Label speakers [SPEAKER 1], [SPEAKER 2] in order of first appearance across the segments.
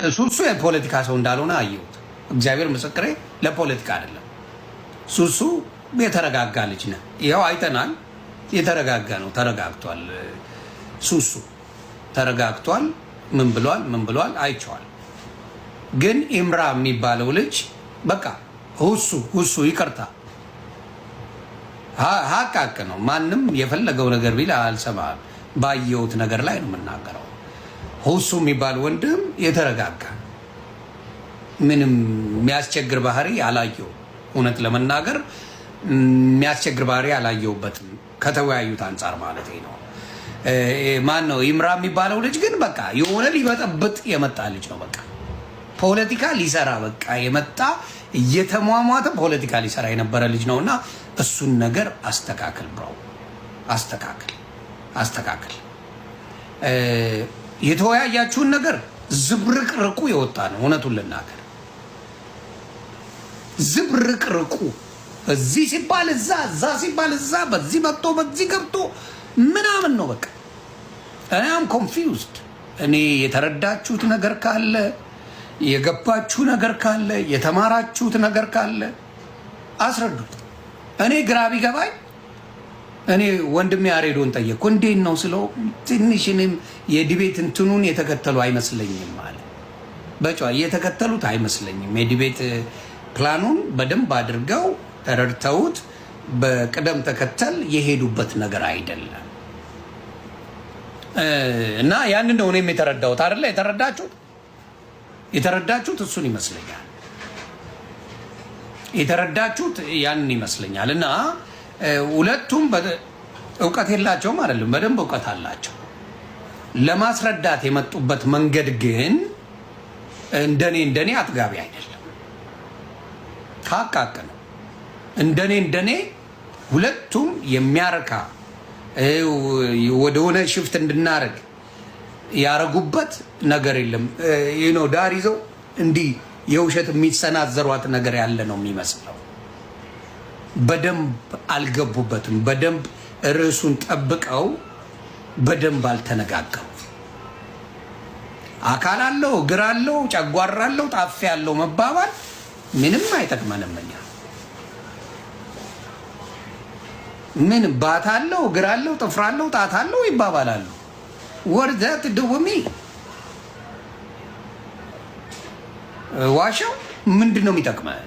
[SPEAKER 1] ሱሱ የፖለቲካ ሰው እንዳልሆነ አየሁት። እግዚአብሔር ምስክሬ፣ ለፖለቲካ አይደለም። ሱሱ የተረጋጋ ልጅ ነው። ይኸው አይተናል። የተረጋጋ ነው። ተረጋግቷል። ሱሱ ተረጋግቷል። ምን ብሏል አይቼዋል። ግን ኢምራ የሚባለው ልጅ በቃ ሁሱ ይቅርታ ሀቃቅ ነው። ማንም የፈለገው ነገር ቢል አልሰማም። ባየሁት ነገር ላይ ነው የምናገረው። ሁሱ የሚባል ወንድም የተረጋጋ ምንም የሚያስቸግር ባህሪ አላየው። እውነት ለመናገር የሚያስቸግር ባህሪ አላየውበትም፣ ከተወያዩት አንጻር ማለት ነው። ማን ነው ኢምራ የሚባለው ልጅ ግን በቃ የሆነ ሊበጠብጥ የመጣ ልጅ ነው። በቃ ፖለቲካ ሊሰራ በቃ የመጣ እየተሟሟተ ፖለቲካ ሊሰራ የነበረ ልጅ ነውና እሱን ነገር አስተካክል ብራው፣ አስተካክል። የተወያያችሁን ነገር ዝብርቅርቁ የወጣ ነው። እውነቱን ልናገር ዝብርቅርቁ እዚህ ሲባል እዛ ሲባል እዛ፣ በዚህ መጥቶ በዚህ ገብቶ ምናምን ነው። በቃ እኔ አም ኮንፊውዝድ። እኔ የተረዳችሁት ነገር ካለ፣ የገባችሁ ነገር ካለ፣ የተማራችሁት ነገር ካለ አስረዱት። እኔ ግራ ቢገባኝ እኔ ወንድሜ ያሬዶን ጠየቅኩ። እንዴት ነው ስለው ትንሽንም የዲቤት እንትኑን የተከተሉ አይመስለኝም አለ። በጨዋ የተከተሉት አይመስለኝም። የዲቤት ፕላኑን በደንብ አድርገው ተረድተውት በቅደም ተከተል የሄዱበት ነገር አይደለም። እና ያንን ነው እኔም የተረዳሁት። አይደለ የተረዳችሁት እሱን ይመስለኛል። የተረዳችሁት ያንን ይመስለኛል። እና ሁለቱም እውቀት የላቸውም አይደለም፣ በደንብ እውቀት አላቸው። ለማስረዳት የመጡበት መንገድ ግን እንደኔ አጥጋቢ አይደለም። ካቃቅ ነው። እንደኔ ሁለቱም የሚያረካ ወደሆነ ሽፍት እንድናረግ ያረጉበት ነገር የለም። ዳር ይዘው እንዲህ የውሸት የሚሰናዘሯት ነገር ያለ ነው የሚመስለው። በደንብ አልገቡበትም። በደንብ ርዕሱን ጠብቀው በደንብ አልተነጋገሩ። አካል አለው፣ እግር አለው፣ ጨጓራ አለው፣ ጣፊ አለው መባባል ምንም አይጠቅመንም። እኛ ምን ባት አለው፣ እግር አለው፣ ጥፍር አለው፣ ጣት አለው ይባባላሉ። ወርደት ድውሚ ዋሻው ምንድን ነው የሚጠቅመን?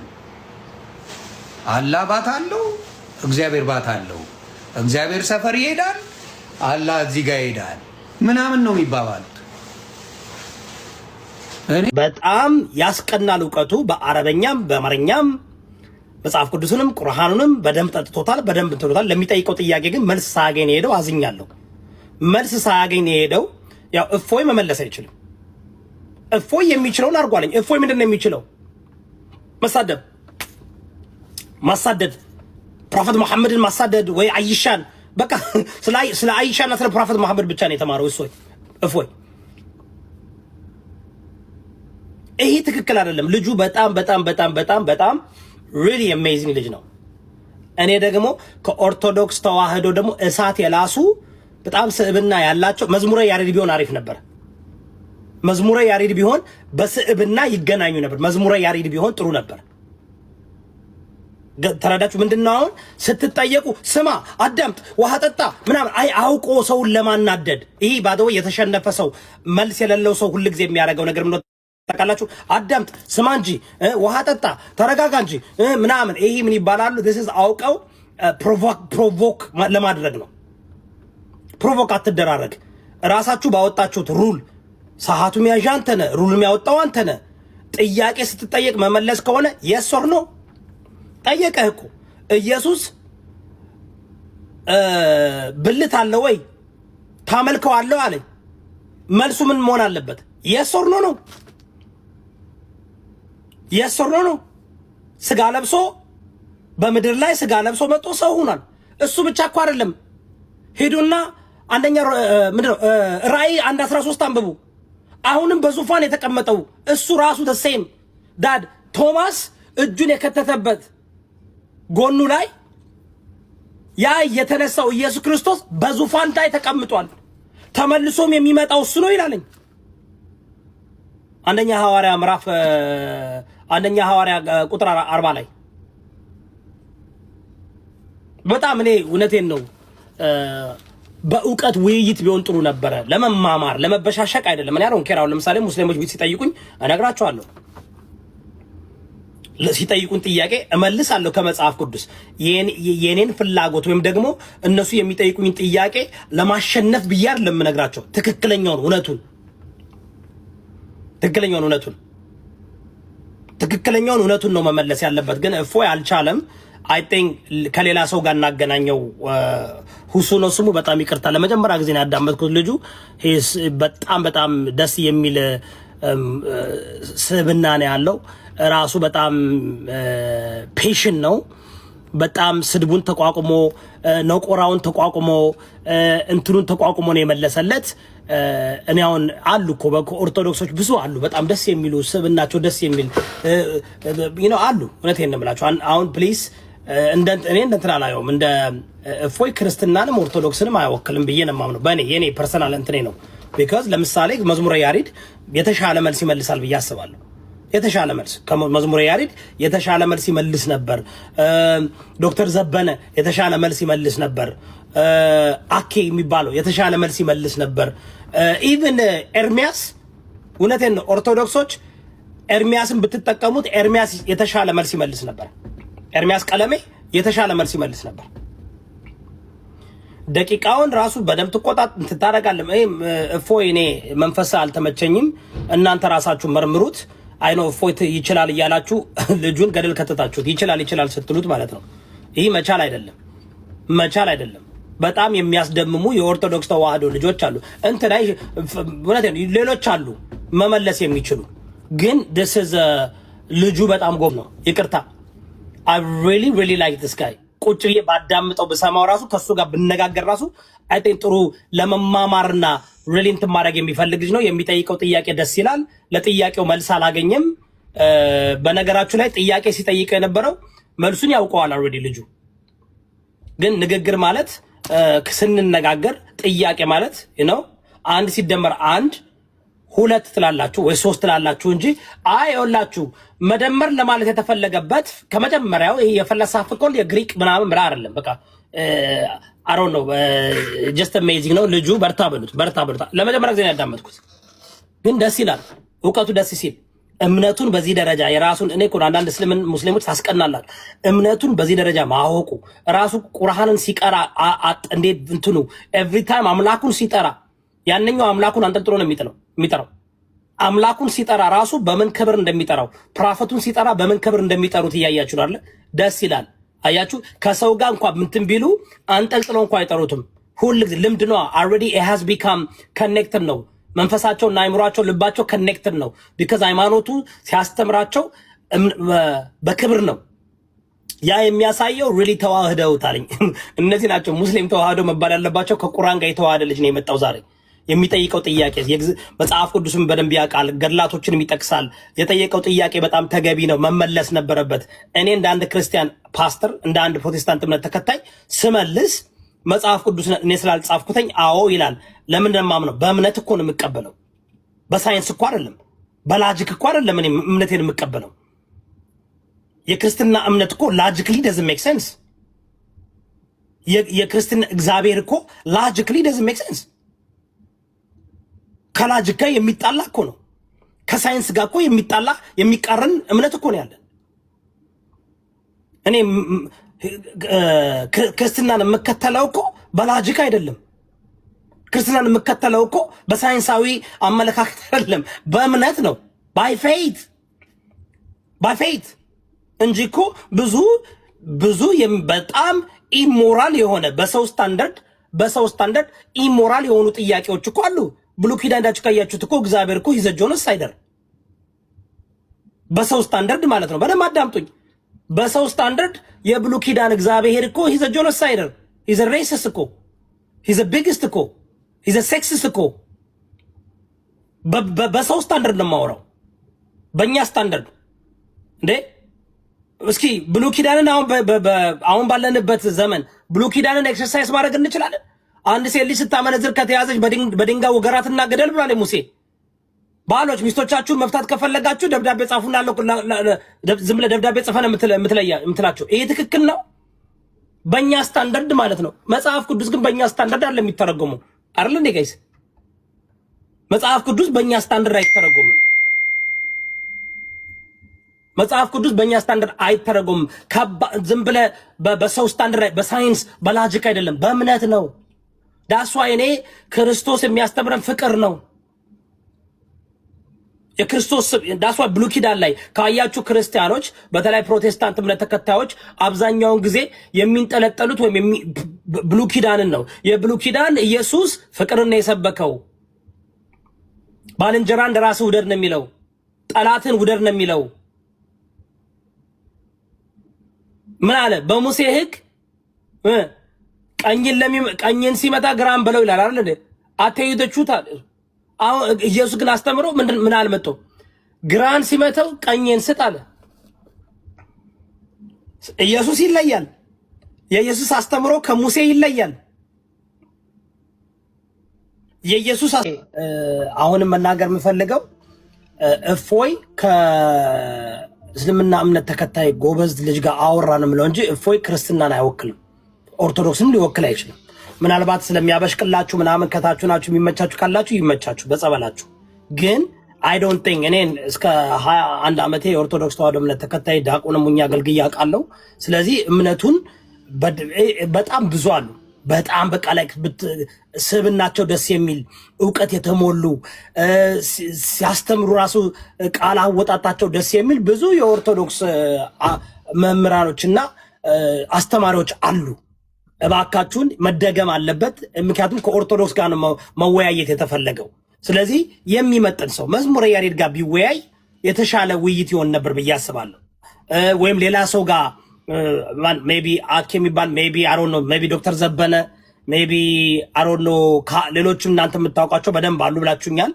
[SPEAKER 1] አላህ ባት አለው፣ እግዚአብሔር ባት አለው። እግዚአብሔር ሰፈር ይሄዳል፣ አላህ እዚህ ጋር ይሄዳል ምናምን ነው የሚባባሉት።
[SPEAKER 2] በጣም ያስቀናል እውቀቱ። በአረበኛም በአማርኛም መጽሐፍ ቅዱስንም ቁርአኑንም በደንብ ጠጥቶታል፣ በደንብ እንትሎታል። ለሚጠይቀው ጥያቄ ግን መልስ ሳያገኝ ነው የሄደው። አዝኛለሁ። መልስ ሳያገኝ ነው የሄደው። ያው እፎይ መመለስ አይችልም። እፎይ የሚችለውን አድርጓለኝ። እፎይ ምንድን ነው የሚችለው? ማሳደድ፣ ፕሮፌት መሐመድን ማሳደድ ወይ አይሻን። በቃ ስለ አይሻና ስለ ፕሮፌት መሐመድ ብቻ ነው የተማረው እፎይ። ይሄ ትክክል አይደለም። ልጁ በጣም really amazing ልጅ ነው። እኔ ደግሞ ከኦርቶዶክስ ተዋህዶ ደግሞ እሳት የላሱ በጣም ስዕብና ያላቸው መዝሙረ ያሬድ ቢሆን አሪፍ ነበር። መዝሙረ ያሬድ ቢሆን በስዕብና ይገናኙ ነበር። መዝሙረ ያሬድ ቢሆን ጥሩ ነበር። ተረዳችሁ? ምንድነው አሁን ስትጠየቁ ስማ፣ አዳምጥ፣ ውሃ ጠጣ ምናምን አውቆ ሰውን ለማናደድ። ይሄ ባዶ የተሸነፈ ሰው መልስ የሌለው ሰው ሁልጊዜ የሚያደርገው ነገር ምን ታውቃላችሁ? አዳምጥ፣ ስማ እንጂ ውሃ ጠጣ፣ ተረጋጋ እንጂ ምናምን። ይሄ ምን ይባላሉ? this is አውቀው ፕሮቮክ ለማድረግ ነው። ፕሮቮክ አትደራረግ። ራሳችሁ ባወጣችሁት ሩል ሰዓቱ የሚያዣ አንተ ነህ፣ ሩል የሚያወጣው አንተ ነህ። ጥያቄ ስትጠየቅ መመለስ ከሆነ yes or no ጠየቀህ እኮ ኢየሱስ ብልት አለ ወይ ታመልከው አለው አለኝ። መልሱ ምን መሆን አለበት? yes or no ነው። yes or no ነው። ስጋ ለብሶ በምድር ላይ ስጋ ለብሶ መጥቶ ሰው ሆኗል። እሱ ብቻ እኮ አይደለም። ሄዱና አንደኛ ምንድነው ራእይ 1:13 አንብቡ። አሁንም በዙፋን የተቀመጠው እሱ ራሱ ተሴም ዳድ ቶማስ እጁን የከተተበት ጎኑ ላይ ያ የተነሳው ኢየሱስ ክርስቶስ በዙፋን ላይ ተቀምጧል። ተመልሶም የሚመጣው እሱ ነው ይላለኝ። አንደኛ ሐዋርያ ምዕራፍ አንደኛ ሐዋርያ ቁጥር 40 ላይ በጣም እኔ እውነቴን ነው በእውቀት ውይይት ቢሆን ጥሩ ነበረ። ለመማማር ለመበሻሸቅ አይደለም። እኔ አሁን ኬራው ለምሳሌ ሙስሊሞች ቢት ሲጠይቁኝ እነግራቸዋለሁ። ሲጠይቁን ጥያቄ እመልሳለሁ ከመጽሐፍ ቅዱስ የኔን ፍላጎት ወይም ደግሞ እነሱ የሚጠይቁኝ ጥያቄ ለማሸነፍ ብዬ አይደለም የምነግራቸው። ትክክለኛውን እውነቱን ነው መመለስ ያለበት። ግን እፎይ አልቻለም። አይ ቲንክ ከሌላ ሰው ጋር እናገናኘው። ሁሱ ነው ስሙ። በጣም ይቅርታ ለመጀመሪያ ጊዜ ነው ያዳመጥኩት። ልጁ በጣም ደስ የሚል ስብዕና ነው ያለው። ራሱ በጣም ፔሽን ነው። በጣም ስድቡን ተቋቁሞ ነቆራውን ተቋቁሞ እንትኑን ተቋቁሞ ነው የመለሰለት። እኔ አሁን አሉ እኮ ኦርቶዶክሶች ብዙ አሉ፣ በጣም ደስ የሚሉ ስብዕናቸው ደስ የሚል አሉ። እውነቴን ነው የምላቸው። አሁን ፕሊስ እኔ እንትን አላየውም። እንደ እፎይ ክርስትናንም ኦርቶዶክስንም አይወክልም ብዬ ነው የማምነው። የኔ ፐርሰናል እንትኔ ነው። ቢካዝ ለምሳሌ መዝሙረ ያሬድ የተሻለ መልስ ይመልሳል ብዬ አስባለሁ። የተሻለ መልስ ከመዝሙረ ያሬድ የተሻለ መልስ ይመልስ ነበር። ዶክተር ዘበነ የተሻለ መልስ ይመልስ ነበር። አኬ የሚባለው የተሻለ መልስ ይመልስ ነበር። ኢቭን ኤርሚያስ፣ እውነቴን ነው ኦርቶዶክሶች ኤርሚያስን ብትጠቀሙት ኤርሚያስ የተሻለ መልስ ይመልስ ነበር። ኤርሚያስ ቀለሜ የተሻለ መልስ ይመልስ ነበር። ደቂቃውን ራሱ በደንብ ትታረጋለህ። እፎይ እኔ መንፈስ አልተመቸኝም፣ እናንተ ራሳችሁ መርምሩት። አይ ነው እፎይ ይችላል እያላችሁ ልጁን ገደል ከተታችሁት። ይችላል ስትሉት ማለት ነው። ይህ መቻል አይደለም። በጣም የሚያስደምሙ የኦርቶዶክስ ተዋህዶ ልጆች አሉ። እንትላይ ሌሎች አሉ መመለስ የሚችሉ ግን this is ልጁ በጣም ጎብ ነው። ይቅርታ I really like this guy። ቁጭ ብዬ ባዳምጠው በሰማው ራሱ ከሱ ጋር ብነጋገር ራሱ አይ ቲንክ ጥሩ ለመማማርና ሪሊንት ማድረግ የሚፈልግ ልጅ ነው። የሚጠይቀው ጥያቄ ደስ ይላል። ለጥያቄው መልስ አላገኘም። በነገራችሁ ላይ ጥያቄ ሲጠይቀው የነበረው መልሱን ያውቀዋል ኦልሬዲ ልጁ። ግን ንግግር ማለት ስንነጋገር ጥያቄ ማለት አንድ ሲደመር አንድ ሁለት ትላላችሁ ወይ ሶስት ትላላችሁ እንጂ አይውላችሁ መደመር ለማለት የተፈለገበት ከመጀመሪያው ይሄ የፈለሳፍቆል የግሪክ ምናምን ብላ አይደለም። በቃ አይ ዶንት ኖ ጀስት አሜዚንግ ነው ልጁ። በርታ በሉት። ለመጀመሪያ ጊዜ ያዳመጥኩት ግን ደስ ይላል። እውቀቱ ደስ ሲል እምነቱን በዚህ ደረጃ የራሱን እኔ እኮ አንዳንድ ሙስሊሞች ታስቀናላል። እምነቱን በዚህ ደረጃ ማወቁ ራሱ ቁርአንን ሲቀራ እንዴት እንትኑ ኤቭሪ ታይም አምላኩን ሲጠራ ያንኛው አምላኩን አንጠልጥሎ ነው የሚጠራው። አምላኩን ሲጠራ ራሱ በምን ክብር እንደሚጠራው ፕሮፌቱን ሲጠራ በምን ክብር እንደሚጠሩት እያያችሁ አይደል? ደስ ይላል። አያችሁ ከሰው ጋር እንኳን ምንትን ቢሉ አንጠልጥለው እንኳን አይጠሩትም። ሁልጊዜ ልምድ ነው። already it has become connected ነው። መንፈሳቸውና አይምሯቸው ልባቸው connected ነው። because ሃይማኖቱ ሲያስተምራቸው በክብር ነው። ያ የሚያሳየው really ተዋህደውታል። እነዚህ ናቸው ሙስሊም ተዋህደው መባል ያለባቸው። ከቁርአን ጋር የተዋሃደ ልጅ ነው የመጣው ዛሬ። የሚጠይቀው ጥያቄ መጽሐፍ ቅዱስን በደንብ ያውቃል፣ ገድላቶችንም ይጠቅሳል። የጠየቀው ጥያቄ በጣም ተገቢ ነው፣ መመለስ ነበረበት። እኔ እንደ አንድ ክርስቲያን ፓስተር፣ እንደ አንድ ፕሮቴስታንት እምነት ተከታይ ስመልስ መጽሐፍ ቅዱስ እኔ ስላልጻፍኩተኝ አዎ ይላል። ለምን እንደማምነው በእምነት እኮ ነው የምቀበለው። በሳይንስ እኮ አይደለም፣ በላጂክ እኮ አይደለም እኔ እምነቴን የምቀበለው። የክርስትና እምነት እኮ ላጂክሊ doesn't make sense። የክርስትና እግዚአብሔር እኮ ላጂክሊ doesn't make sense። ከላጂክ ጋር የሚጣላ እኮ ነው። ከሳይንስ ጋር እኮ የሚጣላ የሚቃረን እምነት እኮ ነው ያለን። እኔ ክርስትናን የምከተለው እኮ በላጂክ አይደለም። ክርስትናን የምከተለው እኮ በሳይንሳዊ አመለካከት አይደለም፣ በእምነት ነው። ባይ ፌይት እንጂ እኮ ብዙ በጣም ኢሞራል የሆነ በሰው ስታንዳርድ ኢሞራል የሆኑ ጥያቄዎች እኮ አሉ። ብሉይ ኪዳን እንዳችሁ ካያችሁት እኮ እግዚአብሔር እኮ ሂዘ ጆኖሳይደር በሰው ስታንዳርድ ማለት ነው። በደንብ አዳምጡኝ። በሰው ስታንዳርድ የብሉይ ኪዳን እግዚአብሔር እኮ ሂዘ ጆኖሳይደር፣ ሂዘ ሬሲስት እኮ፣ ሂዘ ቢግስት እኮ፣ ሂዘ ሴክሲስት እኮ። በሰው ስታንዳርድ ነው የማወራው፣ በእኛ ስታንዳርድ እንዴ። እስኪ ብሉይ ኪዳንን አሁን ባለንበት ዘመን ብሉይ ኪዳንን ኤክሰርሳይዝ ማድረግ እንችላለን? አንድ ሴት ልጅ ስታመነዝር ከተያዘች በድንጋይ ወገራትና ገደል ብሏል ሙሴ። ባሎች ሚስቶቻችሁን መፍታት ከፈለጋችሁ ደብዳቤ ጻፉና ዝም ብለህ ደብዳቤ ጽፈን የምትላቸው ይሄ ትክክል ነው? በእኛ ስታንዳርድ ማለት ነው። መጽሐፍ ቅዱስ ግን በእኛ ስታንዳርድ አለ የሚተረጎመው አይደል እንዴ ጋይስ? መጽሐፍ ቅዱስ በእኛ ስታንዳርድ አይተረጎምም። መጽሐፍ ቅዱስ በእኛ ስታንዳርድ አይተረጎምም። ዝም ብለህ በሰው ስታንዳርድ በሳይንስ በሎጂክ አይደለም፣ በእምነት ነው። ዳስ ዋይ እኔ ክርስቶስ የሚያስተምረን ፍቅር ነው። የክርስቶስ ዳስ ዋይ ብሉይ ኪዳን ላይ ካያችሁ ክርስቲያኖች በተለይ ፕሮቴስታንት እምነት ተከታዮች አብዛኛውን ጊዜ የሚንጠለጠሉት ወይም ብሉይ ኪዳንን ነው። የብሉይ ኪዳን ኢየሱስ ፍቅርን ነው የሰበከው። ባልንጀራ እንደራስህ ውደድ ነው የሚለው። ጠላትን ውደድ ነው የሚለው። ምን አለ በሙሴ ሕግ ቀኝን ሲመታ ግራን በለው ይላል አይደል? አትይደቹታል። አሁን ኢየሱስ ግን አስተምሮ ምን አልመጣ? ግራን ሲመተው ቀኝን ስጥ አለ። ኢየሱስ ይለያል። የኢየሱስ አስተምሮ ከሙሴ ይለያል። የኢየሱስ አሁንም መናገር የምፈልገው እፎይ ከእስልምና እምነት ተከታይ ጎበዝ ልጅ ጋር አወራን ምለው እንጂ እፎይ ክርስትናን አይወክልም፣ ኦርቶዶክስን ሊወክል አይችልም። ምናልባት ስለሚያበሽቅላችሁ ምናምን ከታችሁ ናችሁ የሚመቻችሁ ካላችሁ ይመቻችሁ በጸበላችሁ። ግን አይ ዶንት ቲንክ እኔን እስከ 21 ዓመቴ የኦርቶዶክስ ተዋህዶ እምነት ተከታይ ዲያቆንም ሁኜ አገልግዬ አውቃለሁ። ስለዚህ እምነቱን በጣም ብዙ አሉ። በጣም በቃ ላይ ስብናቸው ደስ የሚል እውቀት የተሞሉ ሲያስተምሩ ራሱ ቃል አወጣጣቸው ደስ የሚል ብዙ የኦርቶዶክስ መምህራኖችና አስተማሪዎች አሉ። እባካችሁን መደገም አለበት። ምክንያቱም ከኦርቶዶክስ ጋር ነው መወያየት የተፈለገው። ስለዚህ የሚመጥን ሰው መዝሙረ ያሬድ ጋር ቢወያይ የተሻለ ውይይት ይሆን ነበር ብዬ አስባለሁ። ወይም ሌላ ሰው ጋር ሜቢ አኬ የሚባል ሜቢ አይ ዶንት ኖ ሜቢ ዶክተር ዘበነ ሜቢ አይ ዶንት ኖ ሌሎችም እናንተ የምታውቋቸው በደንብ አሉ ብላችሁኛል።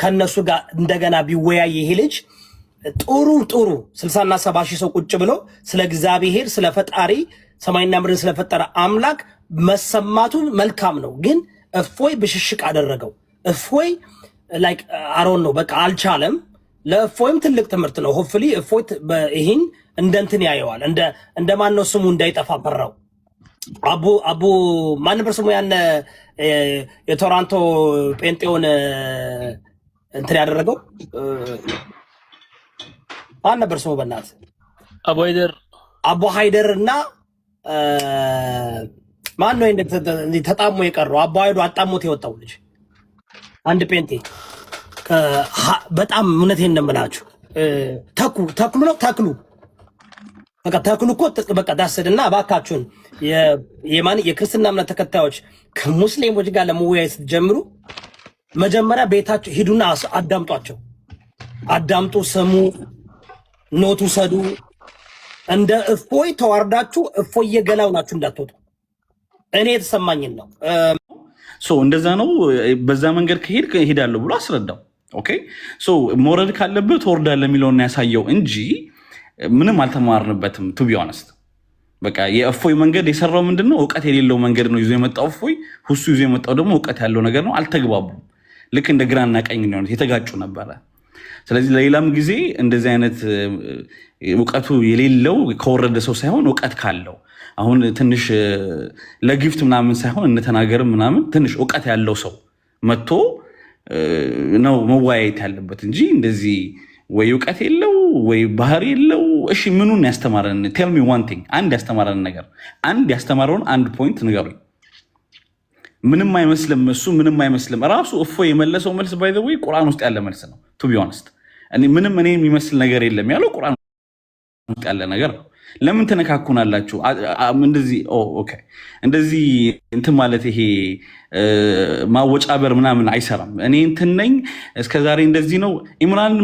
[SPEAKER 2] ከነሱ ጋር እንደገና ቢወያይ ይሄ ልጅ ጥሩ 60 እና 70 ሺህ ሰው ቁጭ ብሎ ስለ እግዚአብሔር ስለ ፈጣሪ ሰማይና ምድርን ስለፈጠረ አምላክ መሰማቱ መልካም ነው። ግን እፎይ ብሽሽቅ አደረገው። እፎይ ላይክ አይ ዶንት ኖ በቃ አልቻለም። ለእፎይም ትልቅ ትምህርት ነው። ሆፕፉሊ እፎይ ይሄን እንደንትን ያየዋል። እንደ ማን ነው ስሙ እንዳይጠፋ ፈራው። አቡ ማን ነበር ስሙ? ያን የቶሮንቶ ጴንጤውን እንትን ያደረገው ማን ነበር ስሙ? በእናትህ አቡ ሃይደር እና ማን ነው እንደ ተጣሞ የቀረው? አቡ ሃይዱ አጣሞት የወጣው ልጅ አንድ ጴንጤ በጣም እውነቴን ነው የምላችሁ። ተክሉ በቃ ተክሉ እኮ በቃ ዳሰድና እባካችሁን የክርስትና እምነት ተከታዮች ከሙስሊሞች ጋር ለመወያየት ስትጀምሩ መጀመሪያ ቤታቸው ሂዱና አዳምጧቸው። አዳምጡ፣ ስሙ፣ ኖቱ ሰዱ። እንደ እፎይ ተዋርዳችሁ እፎይ የገላው ናችሁ እንዳትወጡ። እኔ የተሰማኝን ነው።
[SPEAKER 3] እንደዛ ነው። በዛ መንገድ ከሄድ እሄዳለሁ ብሎ አስረዳው። ኦኬ መውረድ ካለበት ትወርዳለህ የሚለውን ያሳየው እንጂ ምንም አልተማርንበትም። ቱ ቢ ኦነስት በቃ የእፎይ መንገድ የሰራው ምንድነው? እውቀት የሌለው መንገድ ነው ይዞ የመጣው እፎይ። ሁሱ ይዞ የመጣው ደግሞ እውቀት ያለው ነገር ነው። አልተግባቡም። ልክ እንደ ግራና ቀኝ ነው የተጋጩ ነበረ። ስለዚህ ለሌላም ጊዜ እንደዚህ አይነት እውቀቱ የሌለው ከወረደ ሰው ሳይሆን እውቀት ካለው አሁን ትንሽ ለጊፍት ምናምን ሳይሆን እንተናገርም ምናምን ትንሽ እውቀት ያለው ሰው መጥቶ ነው መወያየት ያለበት እንጂ እንደዚህ ወይ እውቀት የለው ወይ ባህሪ የለው። እሺ ምኑን ያስተማረን? ቴል ሚ ዋን ቲንግ። አንድ ያስተማረን ነገር አንድ ያስተማረውን አንድ ፖይንት ንገሩኝ። ምንም አይመስልም። እሱ ምንም አይመስልም። ራሱ እፎይ የመለሰው መልስ ባይ ዘ ወይ ቁርአን ውስጥ ያለ መልስ ነው። ቱ ቢ ኦነስት እኔ የሚመስል ነገር የለም ያለው ቁርአን ውስጥ ያለ ነገር ነው። ለምን ተነካኩናላችሁ? እንደዚህ ኦኬ እንደዚህ እንትን ማለት ይሄ ማወጫበር ምናምን አይሰራም። እኔ እንትን ነኝ እስከዛሬ እንደዚህ ነው። ኢምራንን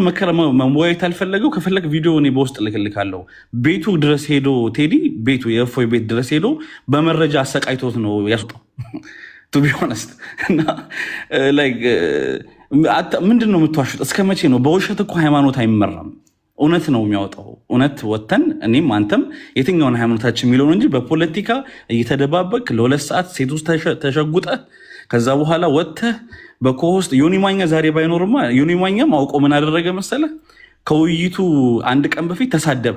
[SPEAKER 3] መወያየት አልፈለገው ከፈለግ ቪዲዮ እኔ በውስጥ ልክልካለሁ። ቤቱ ድረስ ሄዶ ቴዲ ቤቱ የእፎይ ቤት ድረስ ሄዶ በመረጃ አሰቃይቶት ነው ያስወጣው። ቱ ቢ ኦነስት እና ላይክ ምንድን ነው የምትዋሹት? እስከ መቼ ነው? በውሸት እኮ ሃይማኖት አይመራም። እውነት ነው የሚያወጣው። እውነት ወተን እኔም አንተም የትኛውን ሃይማኖታችን የሚለውን እንጂ በፖለቲካ እየተደባበቅ ለ2 ሰዓት ሴት ውስጥ ተሸጉጠ ከዛ በኋላ ወጥተህ በኮሆስት ዮኒ ማኛ ዛሬ ባይኖርማ ዮኒ ማኛም አውቆ ምን አደረገ መሰለ? ከውይይቱ አንድ ቀን በፊት ተሳደበ።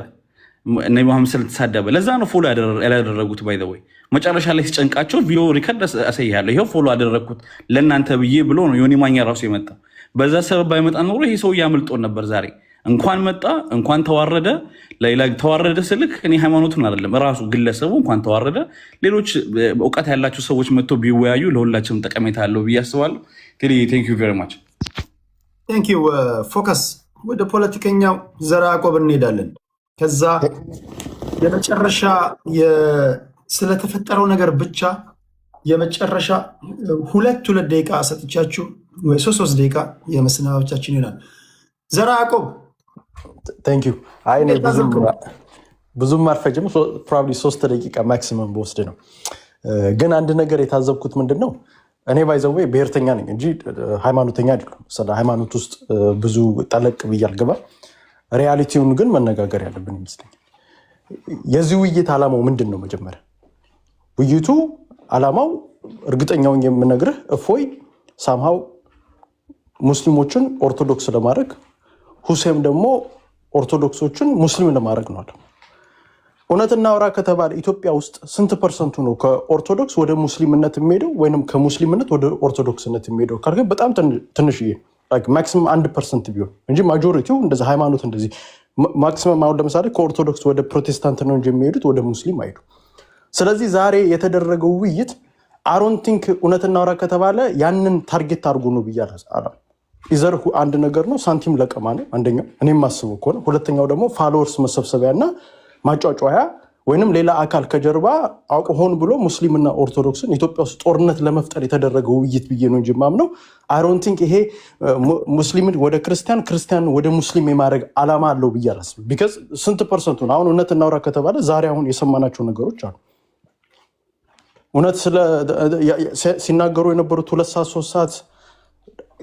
[SPEAKER 3] ነቢ መሐመድ ሰለላሁ ተሳደበ። ለዛ ነው ፎሎ ያላደረጉት። ባይ ዘ ወይ መጨረሻ ላይ ሲጨንቃቸው ቪዲዮ ሪከርድ አሳይሃለሁ፣ ይሄው ፎሎ አደረግኩት ለእናንተ ብዬ ብሎ ነው ዮኒ ማኛ ራሱ የመጣው። በዛ ሰበብ ባይመጣ ኖሮ ይሄ ሰው ያመልጦን ነበር። ዛሬ እንኳን መጣ እንኳን ተዋረደ። ሌላ ተዋረደ ስልክ እኔ ሃይማኖቱን አይደለም ራሱ ግለሰቡ እንኳን ተዋረደ። ሌሎች እውቀት ያላቸው ሰዎች መጥቶ ቢወያዩ ለሁላችንም ጠቀሜታ አለው ብዬ አስባለሁ። ቴንክ ዩ ቬሪ ማች።
[SPEAKER 4] ቴንክ ዩ ፎከስ። ወደ ፖለቲከኛው ዘርዓ ያዕቆብ እንሄዳለን። ከዛ የመጨረሻ ስለተፈጠረው ነገር ብቻ የመጨረሻ ሁለት ደቂቃ ሰጥቻችሁ ወይ ሶስት ደቂቃ የመሰናበቻችን ይሆናል። ዘርዓ ያዕቆብ
[SPEAKER 5] ቴንክ ዩ። አይ እኔ ብዙም አልፈጅም፣ ፕሮባብሊ 3 ደቂቃ ማክሲመም በወስድ ነው። ግን አንድ ነገር የታዘብኩት ምንድን ነው፣ እኔ ባይዘዌ ብሔርተኛ ነኝ እንጂ ሃይማኖተኛ አይደለም። ስለ ሃይማኖት ውስጥ ብዙ ጠለቅ ብዬ አልገባም። ሪያሊቲውን ግን መነጋገር ያለብን ይመስለኛል። የዚህ ውይይት ዓላማው ምንድን ነው? መጀመሪያ ውይይቱ ዓላማው እርግጠኛውን የምነግርህ እፎይ ሳምሃው ሙስሊሞችን ኦርቶዶክስ ለማድረግ ሁሴም ደግሞ ኦርቶዶክሶችን ሙስሊም ለማድረግ ነው። እውነት እናውራ ከተባለ ኢትዮጵያ ውስጥ ስንት ፐርሰንቱ ነው ከኦርቶዶክስ ወደ ሙስሊምነት የሚሄደው ወይም ከሙስሊምነት ወደ ኦርቶዶክስነት የሚሄደው ካልከኝ በጣም ትንሽዬ ማክሲመም 1% ቢሆን እንጂ ማጆሪቲው እንደዚህ ሃይማኖት እንደዚህ ማክሲመም አሁን ለምሳሌ ከኦርቶዶክስ ወደ ፕሮቴስታንት ነው እንጂ የሚሄዱት ወደ ሙስሊም አይሄዱ። ስለዚህ ዛሬ የተደረገው ውይይት አሮን ቲንክ እውነት እናውራ ከተባለ ያንን ታርጌት አድርጎ ነው ብዬ አላም። ኢዘር አንድ ነገር ነው ሳንቲም ለቀማ ነው አንደኛው፣ እኔም ማስበው ከሆነ ሁለተኛው ደግሞ ፋሎወርስ መሰብሰቢያና ማጫጫያ ወይንም ሌላ አካል ከጀርባ አውቆ ሆን ብሎ ሙስሊምና ኦርቶዶክስን ኢትዮጵያ ውስጥ ጦርነት ለመፍጠር የተደረገው ውይይት ብዬ ነው እንጂ ማምነው አሮን ቲንክ ይሄ ሙስሊምን ወደ ክርስቲያን ክርስቲያን ወደ ሙስሊም የማድረግ ዓላማ አለው ብዬ አላስብም። ቢካዝ ስንት ፐርሰንቱን አሁን እውነት እናውራ ከተባለ ዛሬ አሁን የሰማናቸው ነገሮች አሉ። እውነት ሲናገሩ የነበሩት 2 ሰዓት 3 ሰዓት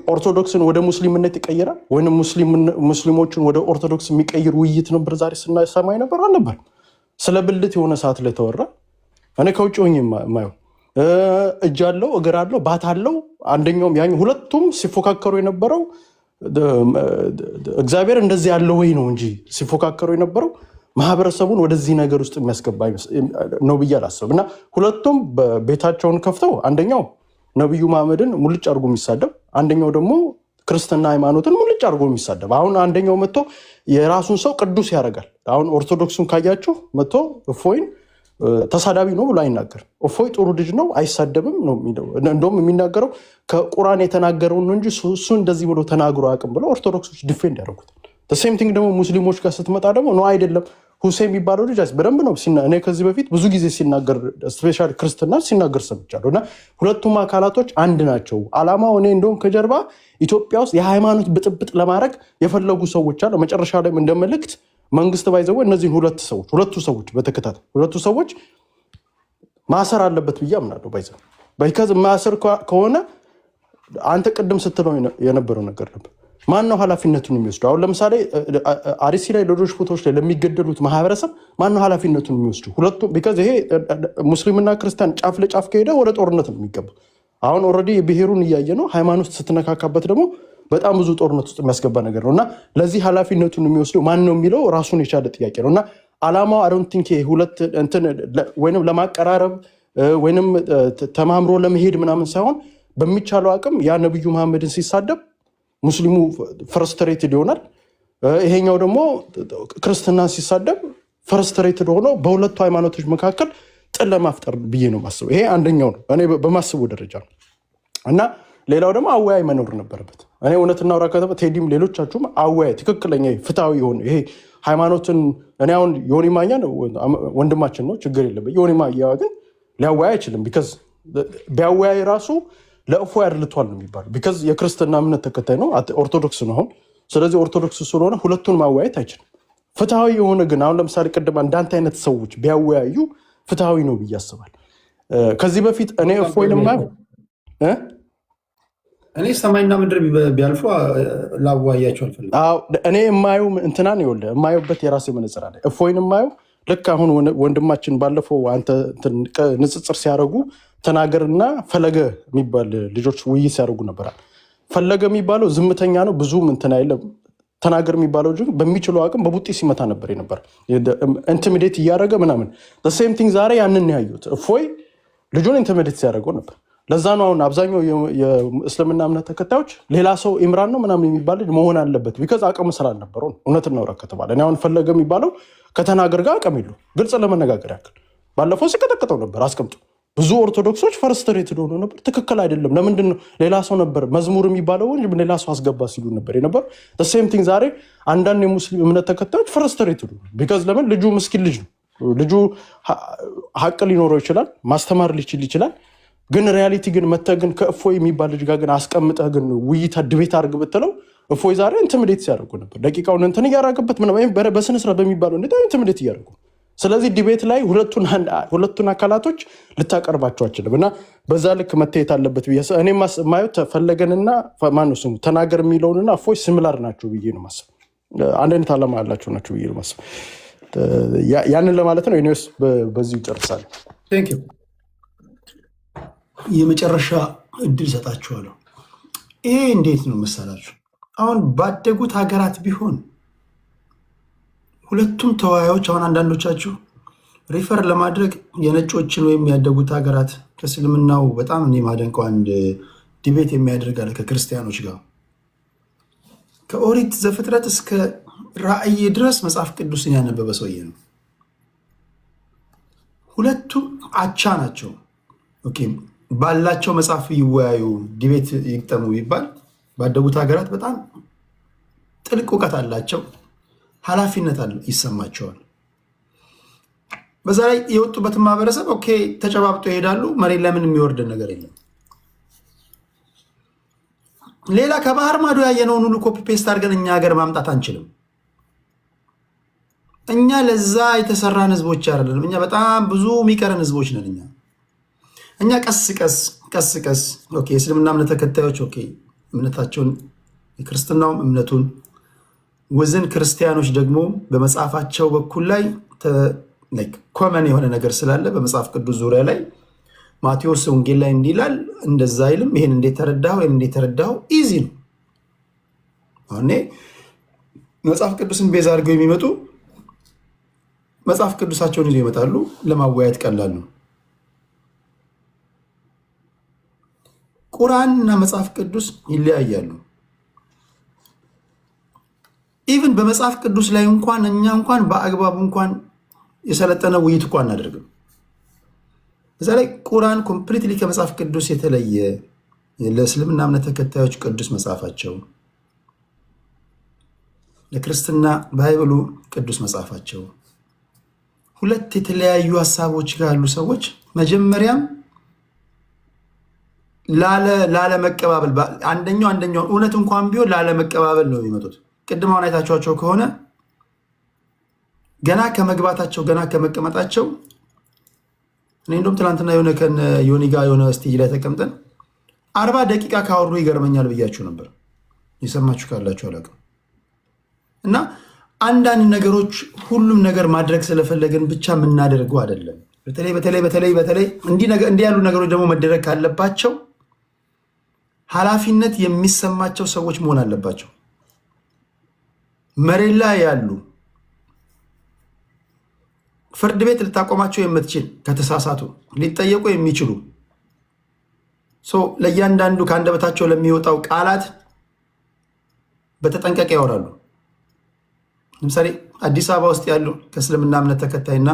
[SPEAKER 5] ኦርቶዶክስን ወደ ሙስሊምነት ይቀይራል ወይም ሙስሊሞችን ወደ ኦርቶዶክስ የሚቀይር ውይይት ነበር ዛሬ ስናሰማ ነበር አልነበር? ስለ ብልት የሆነ ሰዓት ላይ ተወራ። እኔ ከውጭ ሆኜ የማየው እጅ አለው እግር አለው ባት አለው አንደኛውም ያኛው ሁለቱም ሲፎካከሩ የነበረው እግዚአብሔር እንደዚህ ያለው ወይ ነው እንጂ ሲፎካከሩ የነበረው ማህበረሰቡን ወደዚህ ነገር ውስጥ የሚያስገባ ነው ብዬ አላስብም። እና ሁለቱም ቤታቸውን ከፍተው አንደኛው ነብዩ መሐመድን ሙልጭ አድርጎ የሚሳደብ አንደኛው ደግሞ ክርስትና ሃይማኖትን ሙልጭ አድርጎ የሚሳደብ። አሁን አንደኛው መጥቶ የራሱን ሰው ቅዱስ ያደርጋል። አሁን ኦርቶዶክሱን ካያችሁ መጥቶ እፎይን ተሳዳቢ ነው ብሎ አይናገርም። እፎይ ጥሩ ልጅ ነው አይሳደብም ነው የሚለው። እንደውም የሚናገረው ከቁርአን የተናገረውን ነው እንጂ እሱ እንደዚህ ብሎ ተናግሮ አያውቅም ብለው ኦርቶዶክሶች ዲፌንድ ያደርጉታል። ሴም ቲንግ ደግሞ ሙስሊሞች ጋር ስትመጣ ደግሞ ነው አይደለም ሁሴን የሚባለው ልጅ በደንብ ነው እኔ ከዚህ በፊት ብዙ ጊዜ ሲናገር ስፔሻሊ ክርስትና ሲናገር ሰምቻለሁ። እና ሁለቱም አካላቶች አንድ ናቸው። ዓላማው እኔ እንደውም ከጀርባ ኢትዮጵያ ውስጥ የሃይማኖት ብጥብጥ ለማድረግ የፈለጉ ሰዎች አለ። መጨረሻ ላይ እንደመልእክት መንግስት ባይዘው እነዚህን ሁለቱ ሰዎች በተከታታይ ሁለቱ ሰዎች ማሰር አለበት ብዬ አምናለሁ። ባይዘው ባይካዝ ማሰር ከሆነ አንተ ቅድም ስትለው የነበረው ነገር ነበር። ማን ነው ኃላፊነቱን የሚወስደው? አሁን ለምሳሌ አርሲ ላይ ሌሎች ቦታዎች ላይ ለሚገደሉት ማህበረሰብ ማን ነው ኃላፊነቱን የሚወስደው? ሁለቱም ቢካዝ ይሄ ሙስሊምና ክርስቲያን ጫፍ ለጫፍ ከሄደ ወደ ጦርነት ነው የሚገባው። አሁን ኦልሬዲ ብሔሩን እያየ ነው። ሃይማኖት ስትነካካበት ደግሞ በጣም ብዙ ጦርነት ውስጥ የሚያስገባ ነገር ነው እና ለዚህ ኃላፊነቱን የሚወስደው ማን ነው የሚለው ራሱን የቻለ ጥያቄ ነው እና ዓላማው አሮን ቲንክ ሁለት ወይንም ለማቀራረብ ወይንም ተማምሮ ለመሄድ ምናምን ሳይሆን በሚቻለው አቅም ያ ነብዩ መሐመድን ሲሳደብ ሙስሊሙ ፍረስትሬትድ ይሆናል። ይሄኛው ደግሞ ክርስትናን ሲሳደብ ፍረስትሬትድ ሆኖ በሁለቱ ሃይማኖቶች መካከል ጥል ለማፍጠር ብዬ ነው ማስበው። ይሄ አንደኛው ነው እኔ በማስበው ደረጃ ነው እና ሌላው ደግሞ አወያይ መኖር ነበረበት። እኔ እውነት እናውራ ከተባለ ቴዲም ሌሎቻችሁም አወያይ ትክክለኛ ፍትሃዊ የሆነ ይሄ ሃይማኖትን እኔ አሁን ዮኒ ማኛ ወንድማችን ነው ችግር የለበት። ዮኒ ማኛ ግን ሊያወያይ አይችልም። ቢካዝ ቢያወያይ ራሱ ለእፎይ አድልቷል ነው የሚባለው። ቢካዝ የክርስትና እምነት ተከታይ ነው ኦርቶዶክስ ነው አሁን። ስለዚህ ኦርቶዶክስ ስለሆነ ሁለቱን ማወያየት አይችልም። ፍትሃዊ የሆነ ግን አሁን ለምሳሌ ቅድም እንዳንተ አይነት ሰዎች ቢያወያዩ ፍትሃዊ ነው ብዬ አስባለሁ። ከዚህ በፊት እኔ እፎይን የማየው
[SPEAKER 4] እኔ ሰማይና ምድር ቢያልፉ ላወያያቸው አልፈልግም።
[SPEAKER 5] እኔ የማየው እንትናን ይኸውልህ የማየውበት የራሴ መነጽር አለ። እፎይን የማየው ልክ አሁን ወንድማችን ባለፈው አንተ ንጽጽር ሲያደርጉ ተናገርና ፈለገ የሚባል ልጆች ውይይት ሲያደርጉ ነበራል። ፈለገ የሚባለው ዝምተኛ ነው፣ ብዙም እንትን አይለም። ተናገር የሚባለው ግን በሚችለው አቅም በቡጢ ሲመታ ነበር የነበር ኢንቲሚዴት እያደረገ ምናምን። ሴም ቲንግ ዛሬ ያንን ያዩት እፎይ ልጁን ኢንቲሚዴት ሲያደርገው ነበር። ለዛ ነው አሁን አብዛኛው የእስልምና እምነት ተከታዮች ሌላ ሰው ኢምራን ነው ምናምን የሚባል ልጅ መሆን አለበት ቢካዝ አቅም ስላልነበረው ነው። እውነት እናውራ ከተባለ እኔ አሁን ፈለገ የሚባለው ከተናገር ጋር አቅም የለው። ግልጽ ለመነጋገር ያክል ባለፈው ሲቀጠቅጠው ነበር አስቀምጡ። ብዙ ኦርቶዶክሶች ፈርስትሬትድ ሆኖ ነበር። ትክክል አይደለም። ለምንድን ነው ሌላ ሰው ነበር መዝሙር የሚባለው እንጂ ሌላ ሰው አስገባ ሲሉ ነበር የነበር። ሴም ቲንግ ዛሬ አንዳንድ የሙስሊም እምነት ተከታዮች ፈርስትሬትድ ቢካዝ ለምን ልጁ ምስኪን ልጅ ነው። ልጁ ሀቅ ሊኖረው ይችላል፣ ማስተማር ሊችል ይችላል። ግን ሪያሊቲ ግን መተህ ግን ከእፎይ የሚባል ልጅ ጋር ግን አስቀምጠህ ግን ውይይት ድቤት አድርግ ብትለው እፎይ ዛሬ ኢንቲሚዴት ሲያደርጉ ነበር። ደቂቃውን እንትን እያደረገበት በስነስርዓት በሚባለው እንዴት ኢንቲሚዴት እያደረጉ። ስለዚህ ዲቤት ላይ ሁለቱን አካላቶች ልታቀርባቸው አችልም እና በዛ ልክ መታየት አለበት ብዬ እኔ ማየው ተፈለገንና ማነው ስሙ ተናገር የሚለውንና እፎይ ሲሚላር ናቸው ብዬ ነው ማስብ። አንድ አይነት ዓላማ ያላቸው ናቸው ብዬ ነው ማስብ። ያንን ለማለት ነው። ዩኒቨርስ በዚሁ ይጨርሳል።
[SPEAKER 4] ቴንክ ዩ። የመጨረሻ እድል ሰጣችኋለሁ። ይሄ እንዴት ነው መሰላችሁ? አሁን ባደጉት ሀገራት ቢሆን ሁለቱም ተወያዮች አሁን አንዳንዶቻችሁ ሪፈር ለማድረግ የነጮችን ወይም ያደጉት ሀገራት ከእስልምናው በጣም እኔ ማደንቀው አንድ ዲቤት የሚያደርግ አለ ከክርስቲያኖች ጋር ከኦሪት ዘፍጥረት እስከ ራእይ ድረስ መጽሐፍ ቅዱስን ያነበበ ሰውዬ ነው። ሁለቱም አቻ ናቸው። ኦኬ ባላቸው መጽሐፍ ይወያዩ ዲቤት ይቅጠሙ ይባል። ባደጉት ሀገራት በጣም ጥልቅ እውቀት አላቸው፣ ኃላፊነት ይሰማቸዋል። በዛ ላይ የወጡበትን ማህበረሰብ ኦኬ ተጨባብጦ ይሄዳሉ። መሬት ለምን የሚወርድ ነገር የለም። ሌላ ከባህር ማዶ ያየነውን ሁሉ ኮፒ ፔስት አድርገን እኛ ሀገር ማምጣት አንችልም። እኛ ለዛ የተሰራን ህዝቦች አይደለም። እኛ በጣም ብዙ የሚቀረን ህዝቦች ነን። እኛ ቀስ ቀስ ኦኬ የእስልምና እምነት ተከታዮች ኦኬ እምነታቸውን የክርስትናውም እምነቱን ወዘን ክርስቲያኖች ደግሞ በመጽሐፋቸው በኩል ላይ ኮመን የሆነ ነገር ስላለ በመጽሐፍ ቅዱስ ዙሪያ ላይ ማቴዎስ ወንጌል ላይ እንዲላል እንደዛ አይልም። ይሄን እንዴት ተረዳኸው? ኢዚ ነው። አሁን መጽሐፍ ቅዱስን ቤዛ አድርገው የሚመጡ መጽሐፍ ቅዱሳቸውን ይዘው ይመጣሉ። ለማወያየት ቀላል ነው። ቁርአን እና መጽሐፍ ቅዱስ ይለያያሉ። ኢቭን በመጽሐፍ ቅዱስ ላይ እንኳን እኛ እንኳን በአግባቡ እንኳን የሰለጠነ ውይይት እንኳን አናደርግም። እዛ ላይ ቁርአን ኮምፕሊትሊ ከመጽሐፍ ቅዱስ የተለየ ለእስልምና እምነት ተከታዮች ቅዱስ መጽሐፋቸው፣ ለክርስትና ባይብሉ ቅዱስ መጽሐፋቸው፣ ሁለት የተለያዩ ሀሳቦች ጋር ያሉ ሰዎች መጀመሪያም ላለመቀባበል አንደኛው እውነት እንኳን ቢሆን ላለመቀባበል ነው የሚመጡት። ቅድም አሁን አይታችኋቸው ከሆነ ገና ከመግባታቸው ገና ከመቀመጣቸው እኔ እንደውም ትናንትና የሆነ ዮኒ ጋር የሆነ ስቴጅ ላይ ተቀምጠን 40 ደቂቃ ካወሩ ይገርመኛል ብያችሁ ነበር። የሰማችሁ ካላችሁ አላውቅም። እና አንዳንድ ነገሮች ሁሉም ነገር ማድረግ ስለፈለገን ብቻ የምናደርገው አይደለም። በተለይ እንዲህ ያሉ ነገሮች ደግሞ መደረግ ካለባቸው ኃላፊነት የሚሰማቸው ሰዎች መሆን አለባቸው። መሬት ላይ ያሉ ፍርድ ቤት ልታቆማቸው የምትችል ከተሳሳቱ ሊጠየቁ የሚችሉ ለእያንዳንዱ ከአንደበታቸው ለሚወጣው ቃላት በተጠንቀቅ ያወራሉ። ለምሳሌ አዲስ አበባ ውስጥ ያሉ ከእስልምና እምነት ተከታይና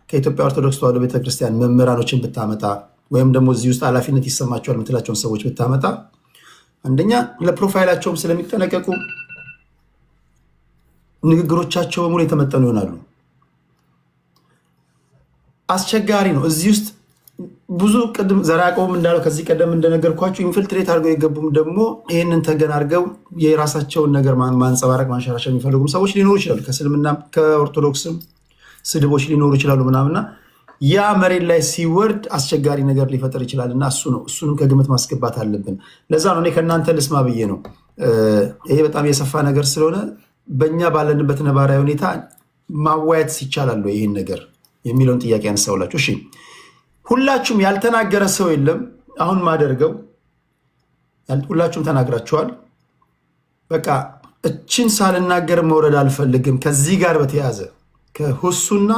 [SPEAKER 4] ከኢትዮጵያ ኦርቶዶክስ ተዋሕዶ ቤተክርስቲያን መምህራኖችን ብታመጣ ወይም ደግሞ እዚህ ውስጥ ኃላፊነት ይሰማቸዋል የምትላቸውን ሰዎች ብታመጣ አንደኛ ለፕሮፋይላቸውም ስለሚጠነቀቁ ንግግሮቻቸው በሙሉ የተመጠኑ ይሆናሉ። አስቸጋሪ ነው። እዚህ ውስጥ ብዙ ቅድም ዘራቆም እንዳለው ከዚህ ቀደም እንደነገርኳቸው ኢንፊልትሬት አድርገው የገቡም ደግሞ ይህንን ተገን አድርገው የራሳቸውን ነገር ማንጸባረቅ ማንሸራሸር የሚፈልጉም ሰዎች ሊኖሩ ይችላሉ። ከእስልምና ከኦርቶዶክስም ስድቦች ሊኖሩ ይችላሉ ምናምና ያ መሬት ላይ ሲወርድ አስቸጋሪ ነገር ሊፈጠር ይችላል እና እሱንም ከግምት ማስገባት አለብን። ለዛ ነው እኔ ከእናንተ ልስማ ብዬ ነው። ይሄ በጣም የሰፋ ነገር ስለሆነ በእኛ ባለንበት ነባራዊ ሁኔታ ማዋየት ይቻላል ይህን ነገር የሚለውን ጥያቄ ያነሳውላችሁ። እሺ ሁላችሁም ያልተናገረ ሰው የለም። አሁን ማደርገው ሁላችሁም ተናግራችኋል። በቃ እችን ሳልናገር መውረድ አልፈልግም። ከዚህ ጋር በተያያዘ ከሁሱና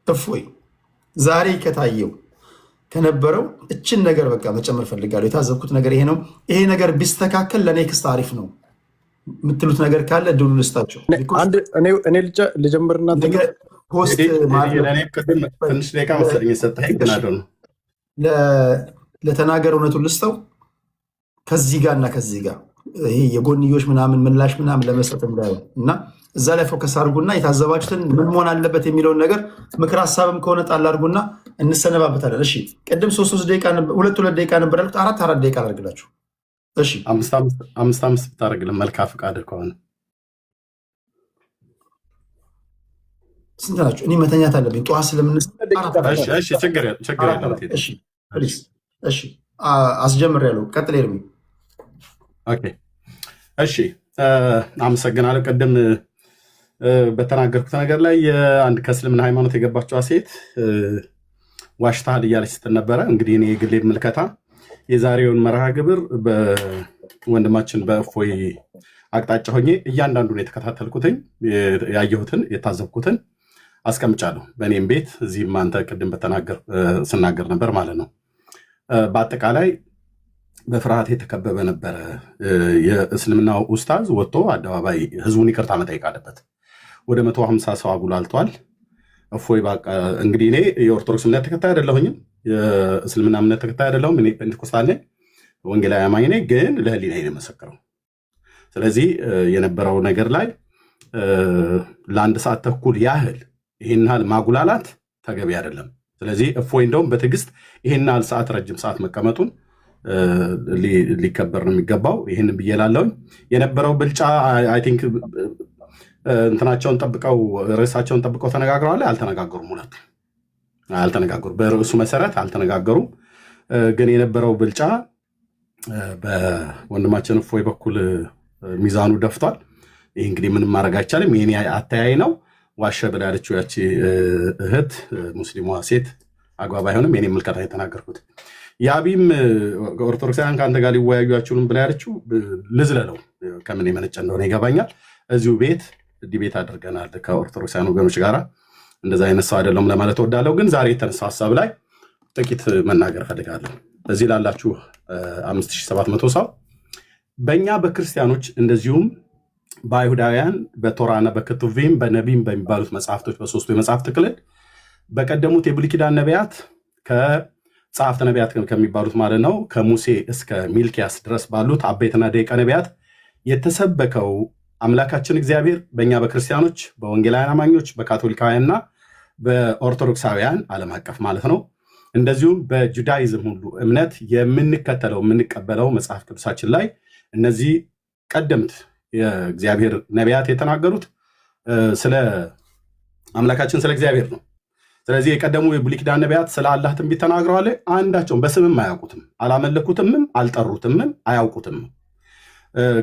[SPEAKER 4] እፎይ ዛሬ ከታየው ከነበረው እችን ነገር በቃ መጨመር ፈልጋለሁ። የታዘብኩት ነገር ይሄ ነው። ይሄ ነገር ቢስተካከል ለኔክስት አሪፍ ነው የምትሉት ነገር ካለ ድሉ ልስጣቸው።
[SPEAKER 5] እኔ ልጀምርና
[SPEAKER 6] ትንሽ ደቂቃ መሰለኝ የሰጠኸኝ ግን አለ ነው
[SPEAKER 4] ለተናገር እውነቱን ልስጠው። ከዚህ ጋር እና ከዚህ ጋር ይሄ የጎንዮሽ ምናምን ምላሽ ምናምን ለመስጠት እንዳይሆን እና እዛ ላይ ፎከስ አድርጉና የታዘባችሁትን ምን መሆን አለበት የሚለውን ነገር ምክር ሀሳብም ከሆነ ጣል አድርጉና እንሰነባበታለን። እሺ ቅድም 3 ደቂቃ 2 ደቂቃ ነበር ያልኩት፣ 4 ደቂቃ አድርግላችሁ። እሺ
[SPEAKER 6] 5 ብታደርግልን መልካም ፈቃድ ከሆነ
[SPEAKER 4] ስንት ናችሁ? እኔ መተኛት አለብኝ ጠዋት ስለምንስ
[SPEAKER 6] ችግር የለም።
[SPEAKER 4] እሺ አስጀምር ያለው ቀጥል ኤርሚ።
[SPEAKER 6] እሺ አመሰግናለሁ። ቅድም በተናገርኩት ነገር ላይ አንድ ከእስልምና ሃይማኖት የገባችዋ ሴት ዋሽታል እያለች ስትል ነበረ። እንግዲህ እኔ የግሌ ምልከታ የዛሬውን መርሃ ግብር በወንድማችን በእፎይ አቅጣጫ ሆኜ እያንዳንዱን የተከታተልኩትኝ ያየሁትን የታዘብኩትን አስቀምጫለሁ። በእኔም ቤት እዚህም አንተ ቅድም ስናገር ነበር ማለት ነው። በአጠቃላይ በፍርሃት የተከበበ ነበረ። የእስልምናው ኡስታዝ ወጥቶ አደባባይ ህዝቡን ይቅርታ መጠየቅ አለበት። ወደ 150 ሰው አጉላልቷል። እፎይ እንግዲህ እኔ የኦርቶዶክስ እምነት ተከታይ አይደለሁኝም፣ የእስልምና እምነት ተከታይ አይደለሁም። እኔ ፔንቴኮስታል ነኝ፣ ወንጌላዊ አማኝ ነኝ፣ ግን ለህሊና ነው የመሰክረው። ስለዚህ የነበረው ነገር ላይ ለ1 ሰዓት ተኩል ያህል ይህን ያህል ማጉላላት ተገቢ አይደለም። ስለዚህ እፎይ እንደውም በትዕግስት ይህን ያህል ሰዓት ረጅም ሰዓት መቀመጡን ሊከበር ነው የሚገባው። ይህን ብዬ እላለሁኝ። የነበረው ብልጫ አይ ቲንክ እንትናቸውን ጠብቀው ርዕሳቸውን ጠብቀው ተነጋግረዋል። አልተነጋገሩም፣ ሁለቱ አልተነጋገሩም። በርዕሱ መሰረት አልተነጋገሩም። ግን የነበረው ብልጫ በወንድማችን እፎይ በኩል ሚዛኑ ደፍቷል። ይህ እንግዲህ ምንም ማድረግ አይቻልም። ይህን አተያይ ነው። ዋሸ ብላ ያለችው ያቺ እህት ሙስሊሟ ሴት አግባብ አይሆንም። የኔ ምልከታ የተናገርኩት የአቢም ኦርቶዶክሳውያን ከአንተ ጋር ሊወያዩ አይችሉም ብላ ያለችው ልዝለለው ከምን የመነጨ እንደሆነ ይገባኛል። እዚሁ ቤት ዲቤት አድርገናል ከኦርቶዶክሳውያን ወገኖች ጋር። እንደዛ አይነት ሰው አይደለም ለማለት እወዳለሁ። ግን ዛሬ የተነሳው ሀሳብ ላይ ጥቂት መናገር ፈልጋለሁ። እዚህ ላላችሁ 5700 ሰው በእኛ በክርስቲያኖች እንደዚሁም በአይሁዳውያን በቶራና በክቱቪም በነቢም በሚባሉት መጽሐፍቶች በሶስቱ የመጽሐፍት ክልል በቀደሙት የብሉይ ኪዳን ነቢያት ከጸሐፍተ ነቢያት ከሚባሉት ማለት ነው ከሙሴ እስከ ሚልኪያስ ድረስ ባሉት አበይትና ደቂቀ ነቢያት የተሰበከው አምላካችን እግዚአብሔር በእኛ በክርስቲያኖች በወንጌላውያን አማኞች በካቶሊካውያንና በኦርቶዶክሳውያን ዓለም አቀፍ ማለት ነው እንደዚሁም በጁዳይዝም ሁሉ እምነት የምንከተለው የምንቀበለው መጽሐፍ ቅዱሳችን ላይ እነዚህ ቀደምት የእግዚአብሔር ነቢያት የተናገሩት ስለ አምላካችን ስለ እግዚአብሔር ነው። ስለዚህ የቀደሙ የብሉይ ኪዳን ነቢያት ስለ አላህ ትንቢት ተናግረዋል። አንዳቸውም በስምም አያውቁትም፣ አላመለኩትምም፣ አልጠሩትምም፣ አያውቁትም።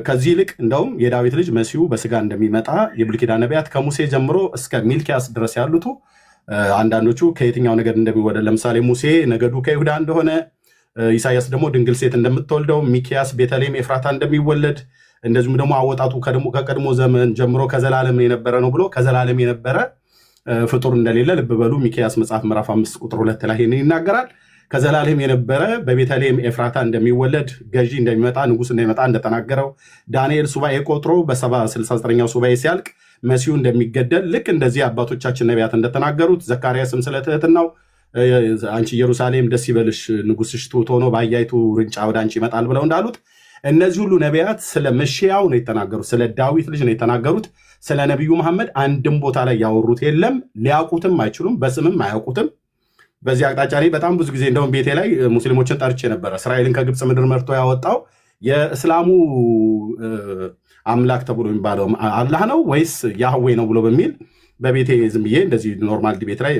[SPEAKER 6] ከዚህ ይልቅ እንደውም የዳዊት ልጅ መሲሁ በስጋ እንደሚመጣ የብሉይ ኪዳን ነቢያት ከሙሴ ጀምሮ እስከ ሚልኪያስ ድረስ ያሉት አንዳንዶቹ ከየትኛው ነገድ እንደሚወለድ ለምሳሌ ሙሴ ነገዱ ከይሁዳ እንደሆነ፣ ኢሳያስ ደግሞ ድንግል ሴት እንደምትወልደው፣ ሚኪያስ ቤተልሔም ኤፍራታ እንደሚወለድ እንደዚሁም ደግሞ አወጣጡ ከቀድሞ ዘመን ጀምሮ ከዘላለም የነበረ ነው ብሎ ከዘላለም የነበረ ፍጡር እንደሌለ ልብ በሉ። ሚኪያስ መጽሐፍ ምዕራፍ 5 ቁጥር 2 ላይ ይህንን ይናገራል። ከዘላለም የነበረ በቤተልሔም ኤፍራታ እንደሚወለድ ገዢ እንደሚመጣ ንጉሥ እንደሚመጣ እንደተናገረው ዳንኤል ሱባኤ ቆጥሮ በ69ኛው ሱባኤ ሲያልቅ መሲሁ እንደሚገደል ልክ እንደዚህ አባቶቻችን ነቢያት እንደተናገሩት ዘካርያስም ስለ ትሕትናው አንቺ ኢየሩሳሌም ደስ ይበልሽ ንጉሥሽ ትሑት ሆኖ በአህያይቱ ውርንጫ ወደ አንቺ ይመጣል ብለው እንዳሉት እነዚህ ሁሉ ነቢያት ስለ መሺያው ነው የተናገሩት። ስለ ዳዊት ልጅ ነው የተናገሩት። ስለ ነቢዩ መሐመድ አንድም ቦታ ላይ ያወሩት የለም። ሊያውቁትም አይችሉም፣ በስምም አያውቁትም። በዚህ አቅጣጫ ላይ በጣም ብዙ ጊዜ እንደውም ቤቴ ላይ ሙስሊሞችን ጠርቼ ነበረ። እስራኤልን ከግብፅ ምድር መርቶ ያወጣው የእስላሙ አምላክ ተብሎ የሚባለው አላህ ነው ወይስ ያህዌ ነው ብሎ በሚል በቤቴ ዝም ብዬ እንደዚህ ኖርማል ዲቤት ላይ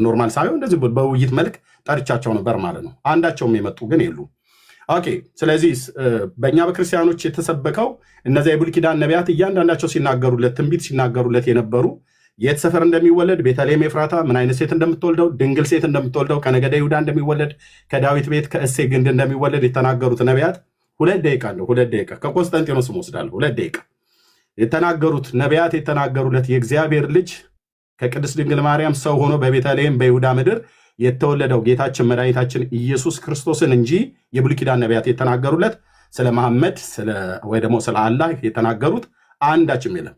[SPEAKER 6] ኖርማል ሳይሆን እንደዚህ በውይይት መልክ ጠርቻቸው ነበር ማለት ነው። አንዳቸውም የመጡ ግን የሉ። ኦኬ። ስለዚህ በእኛ በክርስቲያኖች የተሰበከው እነዚያ የብሉይ ኪዳን ነቢያት እያንዳንዳቸው ሲናገሩለት ትንቢት ሲናገሩለት የነበሩ የት ሰፈር እንደሚወለድ ቤተልሔም ኤፍራታ ምን አይነት ሴት እንደምትወልደው ድንግል ሴት እንደምትወልደው ከነገደ ይሁዳ እንደሚወለድ ከዳዊት ቤት ከእሴይ ግንድ እንደሚወለድ የተናገሩት ነቢያት 2 ደቂቃ ነው። 2 ደቂቃ ከቆስጠንጢኖስ ወስዳለሁ። 2 ደቂቃ የተናገሩት ነቢያት የተናገሩለት የእግዚአብሔር ልጅ ከቅድስት ድንግል ማርያም ሰው ሆኖ በቤተልሔም በይሁዳ ምድር የተወለደው ጌታችን መድኃኒታችን ኢየሱስ ክርስቶስን እንጂ የብሉይ ኪዳን ነቢያት የተናገሩለት ስለ መሐመድ ወይ ደግሞ ስለ አላህ የተናገሩት አንዳችም የለም።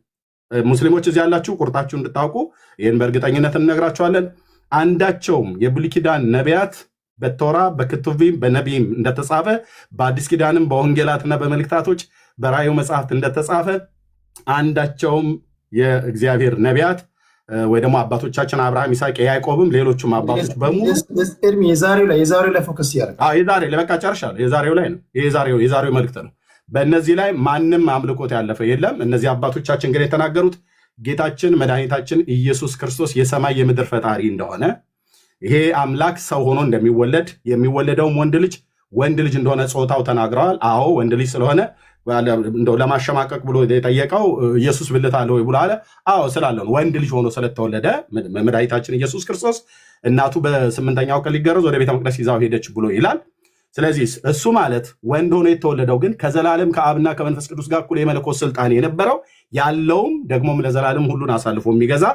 [SPEAKER 6] ሙስሊሞች እዚህ ያላችሁ ቁርጣችሁ እንድታውቁ ይህን በእርግጠኝነት እንነግራችኋለን። አንዳቸውም የብሉይ ኪዳን ነቢያት በቶራ በክቱቢም በነቢይም እንደተጻፈ በአዲስ ኪዳንም በወንጌላትና በመልእክታቶች በራእዩ መጽሐፍት እንደተጻፈ አንዳቸውም የእግዚአብሔር ነቢያት ወይ ደግሞ አባቶቻችን አብርሃም፣ ይስሐቅ፣ ያዕቆብም ሌሎቹም አባቶች በሙሉ
[SPEAKER 4] የዛሬው ላይ ፎከስ ያደርጋል።
[SPEAKER 6] በቃ ጨርሻለሁ። የዛሬው ላይ ነው። የዛሬው መልእክት ነው። በእነዚህ ላይ ማንም አምልኮት ያለፈ የለም። እነዚህ አባቶቻችን ግን የተናገሩት ጌታችን መድኃኒታችን ኢየሱስ ክርስቶስ የሰማይ የምድር ፈጣሪ እንደሆነ፣ ይሄ አምላክ ሰው ሆኖ እንደሚወለድ የሚወለደውም ወንድ ልጅ እንደሆነ ጾታው ተናግረዋል። አዎ ወንድ ልጅ ስለሆነ እንደው ለማሸማቀቅ ብሎ የጠየቀው ኢየሱስ ብልት አለ ወይ ብሎ አለ። አዎ ስላለን ወንድ ልጅ ሆኖ ስለተወለደ መድኃኒታችን ኢየሱስ ክርስቶስ እናቱ በ8ኛው ቀን ሊገረዝ ወደ ቤተ መቅደስ ይዛው ሄደች ብሎ ይላል። ስለዚህ እሱ ማለት ወንድ ሆኖ የተወለደው ግን ከዘላለም ከአብና ከመንፈስ ቅዱስ ጋር እኩል የመለኮት ስልጣን የነበረው ያለውም ደግሞም ለዘላለም ሁሉን አሳልፎ የሚገዛ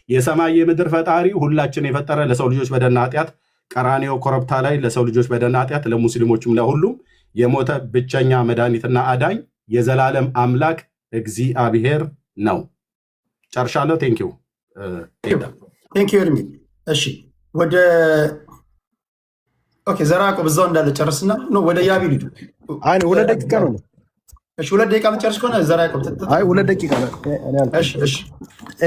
[SPEAKER 6] የሰማይ የምድር ፈጣሪ ሁላችን የፈጠረ ለሰው ልጆች በደልና ኃጢአት ቀራንዮ ኮረብታ ላይ ለሰው ልጆች በደልና ኃጢአት ለሙስሊሞችም ለሁሉም የሞተ ብቸኛ መድኃኒትና አዳኝ የዘላለም አምላክ እግዚአብሔር ነው። ጨርሻለሁ። ቴንኪው
[SPEAKER 4] ኤርሚ። እሺ ወደ ዘራ ያዕቆብ እዛው እንዳለ ጨርስና ወደ ያቢ ልጁ
[SPEAKER 5] 2 ደቂቃ ነው።
[SPEAKER 4] እሺ 2 ደቂቃ መጨረስ ከሆነ ዘራ ያዕቆብ
[SPEAKER 5] 2 ደቂቃ ነው። እሺ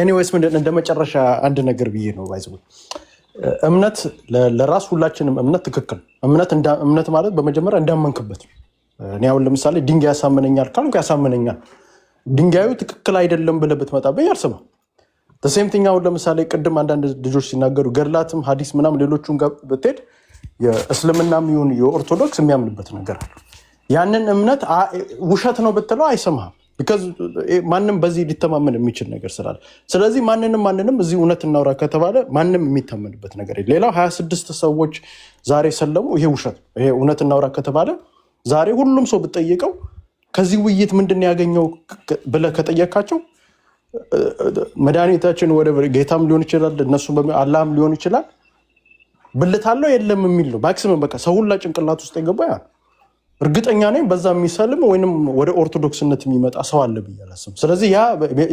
[SPEAKER 5] ኤኒዌይስ ምንድን እንደ መጨረሻ አንድ ነገር ብዬ ነው ባይዘው እምነት ለራስ ሁላችንም እምነት ትክክል እምነት ማለት በመጀመሪያ እንዳመንክበት። እኔ አሁን ለምሳሌ ድንጋይ ያሳምነኛል ካልኩ ያሳምነኛል። ድንጋዩ ትክክል አይደለም ብለህ ብትመጣብኝ አልሰማም። ሴም ቲንግ አሁን ለምሳሌ ቅድም አንዳንድ ልጆች ሲናገሩ ገድላትም ሐዲስ ምናምን ሌሎቹን ጋር ብትሄድ የእስልምናም ይሁን የኦርቶዶክስ የሚያምንበት ነገር አለ። ያንን እምነት ውሸት ነው ብትለው አይሰማህም። ቢካዝ ማንም በዚህ ሊተማመን የሚችል ነገር ስላለ፣ ስለዚህ ማንንም እዚህ እውነት እናውራ ከተባለ ማንም የሚታመንበት ነገር የለም። ሌላው 26 ሰዎች ዛሬ ሰለሙ። ይሄ ውሸት። ይሄ እውነት እናውራ ከተባለ ዛሬ ሁሉም ሰው ብትጠይቀው ከዚህ ውይይት ምንድን ያገኘው ብለህ ከጠየካቸው መድኃኒታችን ወደ ጌታም ሊሆን ይችላል እነሱ አላህም ሊሆን ይችላል ብልታለው የለም የሚል ነው ማክሲመም። በቃ ሰው ሁላ ጭንቅላት ውስጥ የገባ ያ እርግጠኛ ነኝ በዛ የሚሰልም ወይንም ወደ ኦርቶዶክስነት የሚመጣ ሰው አለ ብዬ አላስብም። ስለዚህ ያ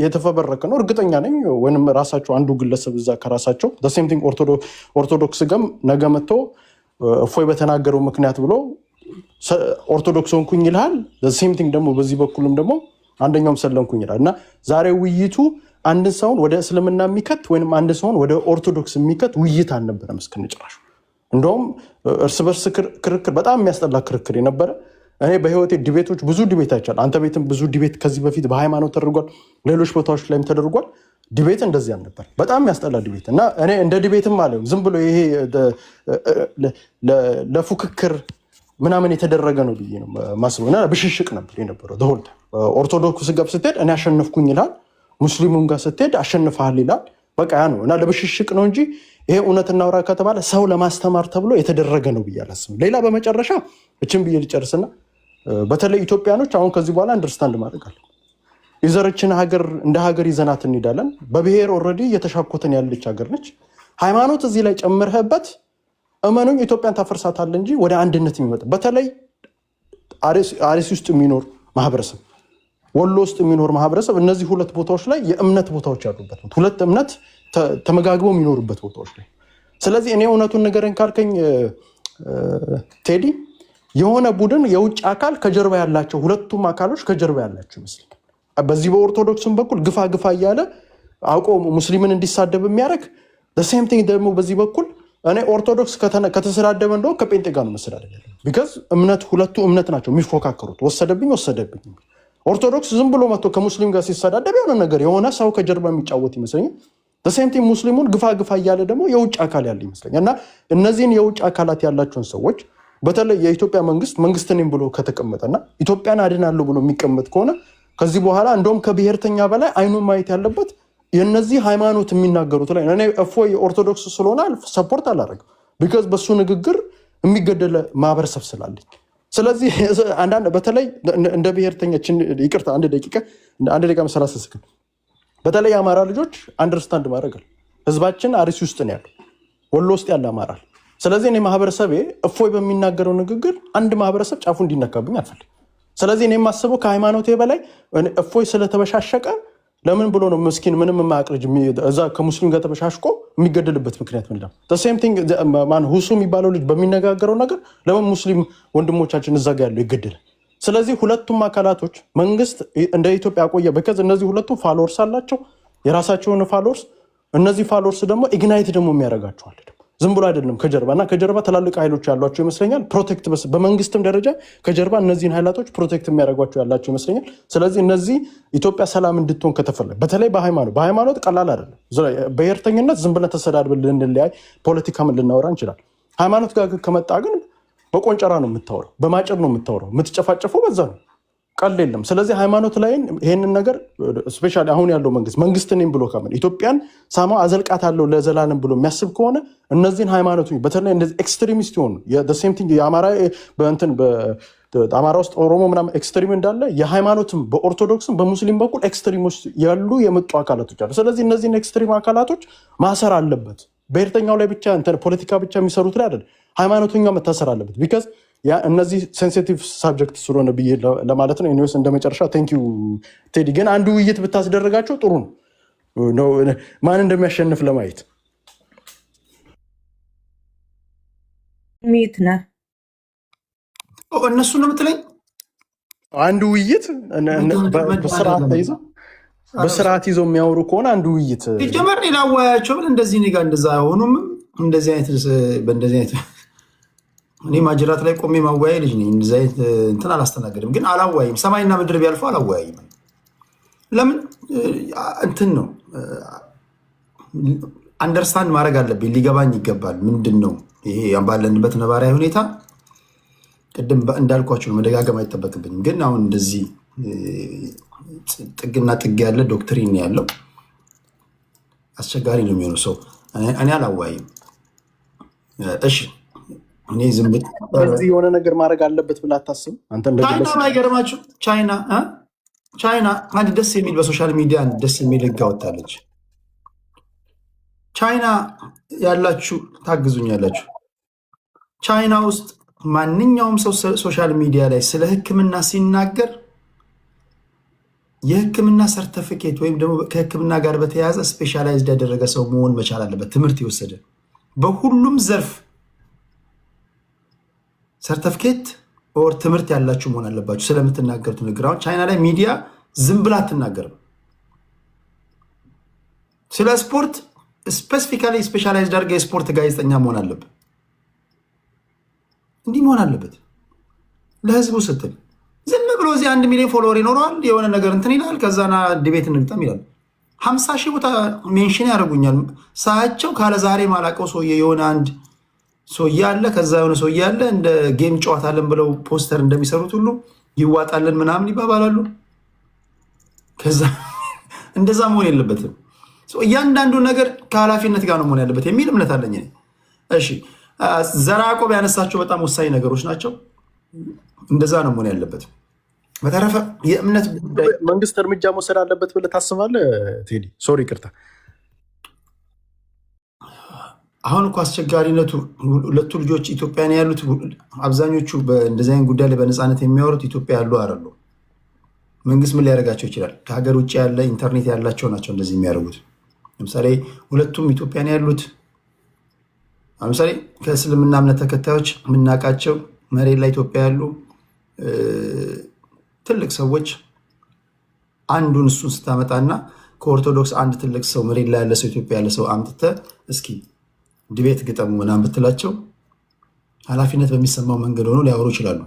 [SPEAKER 5] የተፈበረከ ነው እርግጠኛ ነኝ። ወይንም ራሳቸው አንዱ ግለሰብ እዛ ከራሳቸው ሴም ቲንግ ኦርቶዶክስ ገም ነገ መጥቶ እፎይ በተናገረው ምክንያት ብሎ ኦርቶዶክስ ሆንኩኝ ይልሃል። ሴም ቲንግ ደግሞ በዚህ በኩልም ደግሞ አንደኛውም ሰለምኩኝ ይላል። እና ዛሬ ውይይቱ አንድን ሰውን ወደ እስልምና የሚከት ወይንም አንድ ሰውን ወደ ኦርቶዶክስ የሚከት ውይይት አልነበረም እስከነጭራሹ። እንደውም እርስ በርስ ክርክር በጣም የሚያስጠላ ክርክር የነበረ። እኔ በህይወቴ ዲቤቶች ብዙ ዲቤት አይቻል። አንተ ቤትም ብዙ ዲቤት ከዚህ በፊት በሃይማኖት ተደርጓል፣ ሌሎች ቦታዎች ላይም ተደርጓል። ዲቤት እንደዚህ አልነበር። በጣም የሚያስጠላ ዲቤት እና እኔ እንደ ዲቤትም አለ ዝም ብሎ ይሄ ለፉክክር ምናምን የተደረገ ነው ብዬ ነው ማስበው። እና ብሽሽቅ ነበር የነበረው ደሆልታ። ኦርቶዶክስ ጋር ስትሄድ እኔ አሸነፍኩኝ ይላል፣ ሙስሊሙም ጋር ስትሄድ አሸንፈሃል ይላል። በቃ ያ ነው እና ለብሽሽቅ ነው እንጂ ይሄ እውነት እናውራ ከተባለ ሰው ለማስተማር ተብሎ የተደረገ ነው ብዬ አላስብም። ሌላ በመጨረሻ እችን ብዬ ልጨርስና በተለይ ኢትዮጵያኖች አሁን ከዚህ በኋላ አንደርስታንድ ማድረግ አለ። የዘረችን ሀገር እንደ ሀገር ይዘናት እንሄዳለን። በብሔር ኦልሬዲ እየተሻኮትን ያለች ሀገር ነች። ሃይማኖት እዚህ ላይ ጨምርህበት እመኑኝ ኢትዮጵያን ታፈርሳታለህ እንጂ ወደ አንድነት የሚመጣ በተለይ አርሲ ውስጥ የሚኖር ማህበረሰብ፣ ወሎ ውስጥ የሚኖር ማህበረሰብ እነዚህ ሁለት ቦታዎች ላይ የእምነት ቦታዎች ያሉበት ሁለት እምነት ተመጋግበው የሚኖሩበት ቦታዎች ላይ። ስለዚህ እኔ እውነቱን ነገርን ካልከኝ ቴዲ የሆነ ቡድን የውጭ አካል ከጀርባ ያላቸው ሁለቱም አካሎች ከጀርባ ያላቸው ይመስለኛል። በዚህ በኦርቶዶክስም በኩል ግፋ ግፋ እያለ አውቆ ሙስሊምን እንዲሳደብ የሚያደርግ ሴም ቲንግ ደግሞ በዚህ በኩል እኔ ኦርቶዶክስ ከተሰዳደበ እንደው ከጴንጤ ጋር ነው መሰዳደብ ያለ። ቢካዝ ሁለቱ እምነት ናቸው የሚፎካከሩት። ወሰደብኝ ኦርቶዶክስ ዝም ብሎ መጥቶ ከሙስሊም ጋር ሲሰዳደብ የሆነ ነገር የሆነ ሰው ከጀርባ የሚጫወት ይመስለኛል። በሴምቲ ሙስሊሙን ግፋ ግፋ እያለ ደግሞ የውጭ አካል ያለ ይመስለኛል። እና እነዚህን የውጭ አካላት ያላቸውን ሰዎች በተለይ የኢትዮጵያ መንግስት ነኝ ብሎ ከተቀመጠና ኢትዮጵያን አድናለሁ ብሎ የሚቀመጥ ከሆነ ከዚህ በኋላ እንደውም ከብሔርተኛ በላይ አይኑን ማየት ያለበት የነዚህ ሃይማኖት የሚናገሩት ላይ እኔ እፎይ ኦርቶዶክስ ስለሆነ ሰፖርት አላደርግም። ቢካዝ በሱ ንግግር የሚገደለ ማህበረሰብ ስላለኝ። ስለዚህ አንዳንድ በተለይ እንደ ብሔርተኛችን ይቅርታ አንድ ደቂቃ መሰላሰል ሰከንድ በተለይ የአማራ ልጆች አንደርስታንድ ማድረጋል። ህዝባችን አርሲ ውስጥ ነው ያለው፣ ወሎ ውስጥ ያለ አማራ። ስለዚህ እኔ ማህበረሰቤ እፎይ በሚናገረው ንግግር አንድ ማህበረሰብ ጫፉ እንዲነካብኝ አልፈልግም። ስለዚህ እኔ የማስበው ከሃይማኖቴ በላይ እፎይ ስለተበሻሸቀ ለምን ብሎ ነው ምስኪን ምንም የማያውቅ ልጅ እዛ ከሙስሊም ጋር ተበሻሽቆ የሚገደልበት ምክንያት ምንድን ነው? ሴም ቲንግ ማን ሁሱ የሚባለው ልጅ በሚነጋገረው ነገር ለምን ሙስሊም ወንድሞቻችን እዛ ጋር ያለው ይገደላል? ስለዚህ ሁለቱም አካላቶች መንግስት እንደ ኢትዮጵያ ቆየ በከዝ እነዚህ ሁለቱም ፋሎወርስ አላቸው፣ የራሳቸውን ፋሎወርስ። እነዚህ ፋሎወርስ ደግሞ ኢግናይት ደግሞ የሚያደርጋቸዋል ዝም ብሎ አይደለም ከጀርባ እና ከጀርባ ትላልቅ ኃይሎች ያሏቸው ይመስለኛል። ፕሮቴክት በመንግስትም ደረጃ ከጀርባ እነዚህን ኃይላቶች ፕሮቴክት የሚያደርጓቸው ያላቸው ይመስለኛል። ስለዚህ እነዚህ ኢትዮጵያ ሰላም እንድትሆን ከተፈለገ በተለይ በሃይማኖት ቀላል አይደለም። ብሔርተኝነት ዝም ብለን ተሰዳድበን ልንለያይ ፖለቲካም ልናወራ እንችላል። ሃይማኖት ጋር ከመጣ ግን በቆንጨራ ነው የምታወራው፣ በማጨድ ነው የምታወራው፣ የምትጨፋጨፈው በዛ ነው፣ ቀል የለም። ስለዚህ ሃይማኖት ላይ ይሄንን ነገር ስፔሻሊ አሁን ያለው መንግስት ነኝ ብሎ ካመን ኢትዮጵያን ሳማ አዘልቃት አለው ለዘላለም ብሎ የሚያስብ ከሆነ እነዚህን ሃይማኖቶች በተለይ እንደዚህ ኤክስትሪሚስት ይሆኑ የሴም ቲንግ የአማራ በእንትን በአማራ ውስጥ ኦሮሞ ምናምን ኤክስትሪም እንዳለ የሃይማኖትም በኦርቶዶክስም በሙስሊም በኩል ኤክስትሪሞች ያሉ የመጡ አካላቶች አሉ። ስለዚህ እነዚህን ኤክስትሪም አካላቶች ማሰር አለበት። ብሔርተኛው ላይ ብቻ እንትን ፖለቲካ ብቻ የሚሰሩት ላይ አይደል፣ ሃይማኖተኛው መታሰር አለበት። ቢካዝ ያ እነዚህ ሴንሲቲቭ ሳብጀክት ስለሆነ ብዬ ለማለት ነው። ኤኒዌይስ እንደመጨረሻ ቴንኪዩ ቴዲ። ግን አንዱ ውይይት ብታስደረጋቸው ጥሩ ነው ማን እንደሚያሸንፍ ለማየት።
[SPEAKER 7] ሚት ነህ
[SPEAKER 4] እነሱ ነው የምትለኝ?
[SPEAKER 5] አንዱ ውይይት በስርዓት ይዘው የሚያወሩ ከሆነ አንዱ ውይይት
[SPEAKER 4] ጀመር ላወያቸው ብል እንደዚህ እኔ ጋር እንደዛ አይሆኑም። እንደዚህ አይነት እኔ ማጅራት ላይ ቆሜ ማወያይ ልጅ ነኝ። እንደዚህ አይነት እንትን አላስተናገድም። ግን አላወያይም። ሰማይና ምድር ቢያልፈው አላወያይም። ለምን እንትን ነው አንደርስታንድ ማድረግ አለብኝ። ሊገባኝ ይገባል። ምንድን ነው ይሄ ባለንበት ነባራዊ ሁኔታ? ቅድም እንዳልኳቸው ነው፣ መደጋገም አይጠበቅብኝም። ግን አሁን እንደዚህ ጥግና ጥግ ያለ ዶክትሪን ያለው አስቸጋሪ ነው የሚሆነው ሰው። እኔ አላወያይም። እሺ እኔ ዝም
[SPEAKER 5] በዚህ የሆነ ነገር ማድረግ አለበት ብለህ አታስብም አንተ?
[SPEAKER 4] ቻይና ባይገርማችሁ ቻይና አንድ ደስ የሚል በሶሻል ሚዲያ ደስ የሚል ህግ አወጣለች። ቻይና ያላችሁ ታግዙኛላችሁ። ቻይና ውስጥ ማንኛውም ሰው ሶሻል ሚዲያ ላይ ስለ ሕክምና ሲናገር የሕክምና ሰርተፊኬት ወይም ደግሞ ከሕክምና ጋር በተያያዘ ስፔሻላይዝድ ያደረገ ሰው መሆን መቻል አለበት። ትምህርት የወሰደ በሁሉም ዘርፍ ሰርተፊኬት ኦር ትምህርት ያላችሁ መሆን አለባችሁ ስለምትናገሩት ንግግር። አሁን ቻይና ላይ ሚዲያ ዝም ብላ አትናገርም። ስለ ስፖርት ስፔሲፊካሊ ስፔሻላይዝድ አድርገህ የስፖርት ጋዜጠኛ መሆን አለበት። እንዲህ መሆን አለበት ለህዝቡ ስትል። ዝም ብሎ እዚህ 1 ሚሊዮን ፎሎወር ይኖረዋል፣ የሆነ ነገር እንትን ይላል፣ ከዛና ዲቤት እንግጠም ይላል። 50 ሺህ ቦታ ሜንሽን ያደርጉኛል ሳያቸው። ካለ ዛሬ ማላቀው ሰውዬ የሆነ አንድ ሰውዬ አለ፣ ከዛ የሆነ ሰውዬ አለ፣ እንደ ጌም ጨዋታለን ብለው ፖስተር እንደሚሰሩት ሁሉ ይዋጣለን ምናምን ይባባላሉ። ከዛ እንደዛ መሆን የለበትም። እያንዳንዱ ነገር ከኃላፊነት ጋር ነው መሆን ያለበት የሚል እምነት አለኝ። እሺ ዘራ ያዕቆብ ያነሳቸው በጣም ወሳኝ ነገሮች ናቸው። እንደዛ ነው መሆን ያለበት። በተረፈ የእምነት ጉዳይ
[SPEAKER 5] መንግስት እርምጃ መውሰድ አለበት ብለህ ታስባለህ ቴዲ? ሶሪ ይቅርታ።
[SPEAKER 4] አሁን እኮ አስቸጋሪነቱ ሁለቱ ልጆች ኢትዮጵያ ነው ያሉት። አብዛኞቹ እንደዚህ አይነት ጉዳይ ላይ በነፃነት የሚያወሩት ኢትዮጵያ ያሉ አይደሉ። መንግስት ምን ሊያደርጋቸው ይችላል? ከሀገር ውጭ ያለ ኢንተርኔት ያላቸው ናቸው እንደዚህ የሚያደርጉት። ለምሳሌ ሁለቱም ኢትዮጵያ ነው ያሉት። ለምሳሌ ከእስልምና እምነት ተከታዮች የምናውቃቸው መሬት ላይ ኢትዮጵያ ያሉ ትልቅ ሰዎች አንዱን እሱን ስታመጣና ከኦርቶዶክስ አንድ ትልቅ ሰው መሬት ላይ ያለ ሰው ኢትዮጵያ ያለ ሰው አምጥተህ እስኪ ዲቤት ግጠሙ ምናምን ብትላቸው ኃላፊነት በሚሰማው መንገድ ሆኖ ሊያወሩ ይችላሉ።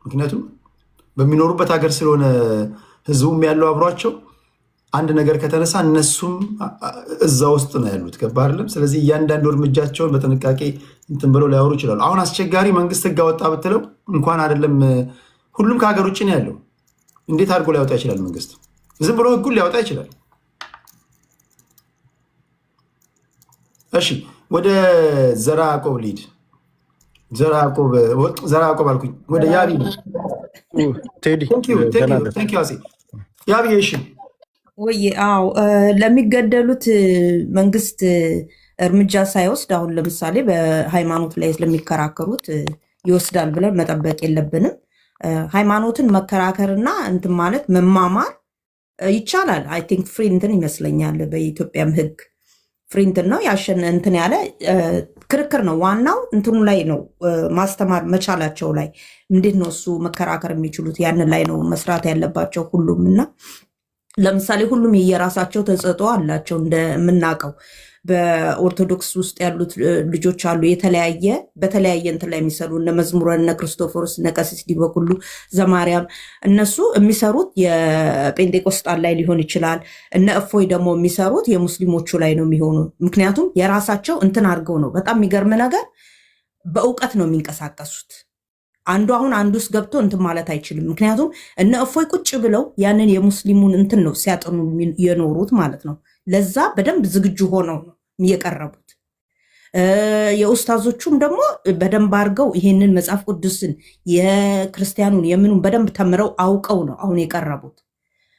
[SPEAKER 4] ምክንያቱም በሚኖሩበት ሀገር ስለሆነ ህዝቡም ያለው አብሯቸው አንድ ነገር ከተነሳ እነሱም እዛ ውስጥ ነው ያሉት። ገባህ አይደለም? ስለዚህ እያንዳንዱ እርምጃቸውን በጥንቃቄ እንትን ብለው ሊያወሩ ይችላሉ። አሁን አስቸጋሪ መንግስት ህግ አወጣ ብትለው እንኳን አይደለም ሁሉም ከሀገር ውጭ ነው ያለው። እንዴት አድርጎ ሊያወጣ ይችላል? መንግስት ዝም ብሎ ህጉን ሊያወጣ ይችላል። እሺ ወደ ዘራ ያዕቆብ ሊድ ዘራ ያዕቆብ አልኩኝ። ወደ ያቢ
[SPEAKER 5] ቴዲ
[SPEAKER 4] ያቢ። እሺ
[SPEAKER 7] ወይ አዎ፣ ለሚገደሉት መንግስት እርምጃ ሳይወስድ አሁን ለምሳሌ በሃይማኖት ላይ ስለሚከራከሩት ይወስዳል ብለን መጠበቅ የለብንም። ሃይማኖትን መከራከርና እንትን ማለት መማማር ይቻላል። አይ ቲንክ ፍሪ እንትን ይመስለኛል። በኢትዮጵያም ህግ ፍሪ እንትን ነው ያሸን እንትን ያለ ክርክር ነው። ዋናው እንትኑ ላይ ነው ማስተማር መቻላቸው ላይ እንዴት ነው እሱ መከራከር የሚችሉት ያንን ላይ ነው መስራት ያለባቸው ሁሉም። እና ለምሳሌ ሁሉም የየራሳቸው ተሰጥኦ አላቸው። እንደምናውቀው በኦርቶዶክስ ውስጥ ያሉት ልጆች አሉ በተለያየ እንትን ላይ የሚሰሩ እነ መዝሙረ እነ ክርስቶፎርስ እነ ቀሲስ ዲበኩሉ ዘማርያም እነሱ የሚሰሩት የጴንጤቆስጣን ላይ ሊሆን ይችላል። እነ እፎይ ደግሞ የሚሰሩት የሙስሊሞቹ ላይ ነው የሚሆኑ። ምክንያቱም የራሳቸው እንትን አድርገው ነው። በጣም የሚገርም ነገር በእውቀት ነው የሚንቀሳቀሱት። አንዱ አሁን አንዱ ውስጥ ገብቶ እንትን ማለት አይችልም። ምክንያቱም እነ እፎይ ቁጭ ብለው ያንን የሙስሊሙን እንትን ነው ሲያጠኑ የኖሩት ማለት ነው። ለዛ በደንብ ዝግጁ ሆነው ነው የቀረቡት። የኡስታዞቹም ደግሞ በደንብ አድርገው ይሄንን መጽሐፍ ቅዱስን የክርስቲያኑን የምኑን በደንብ ተምረው አውቀው ነው አሁን የቀረቡት።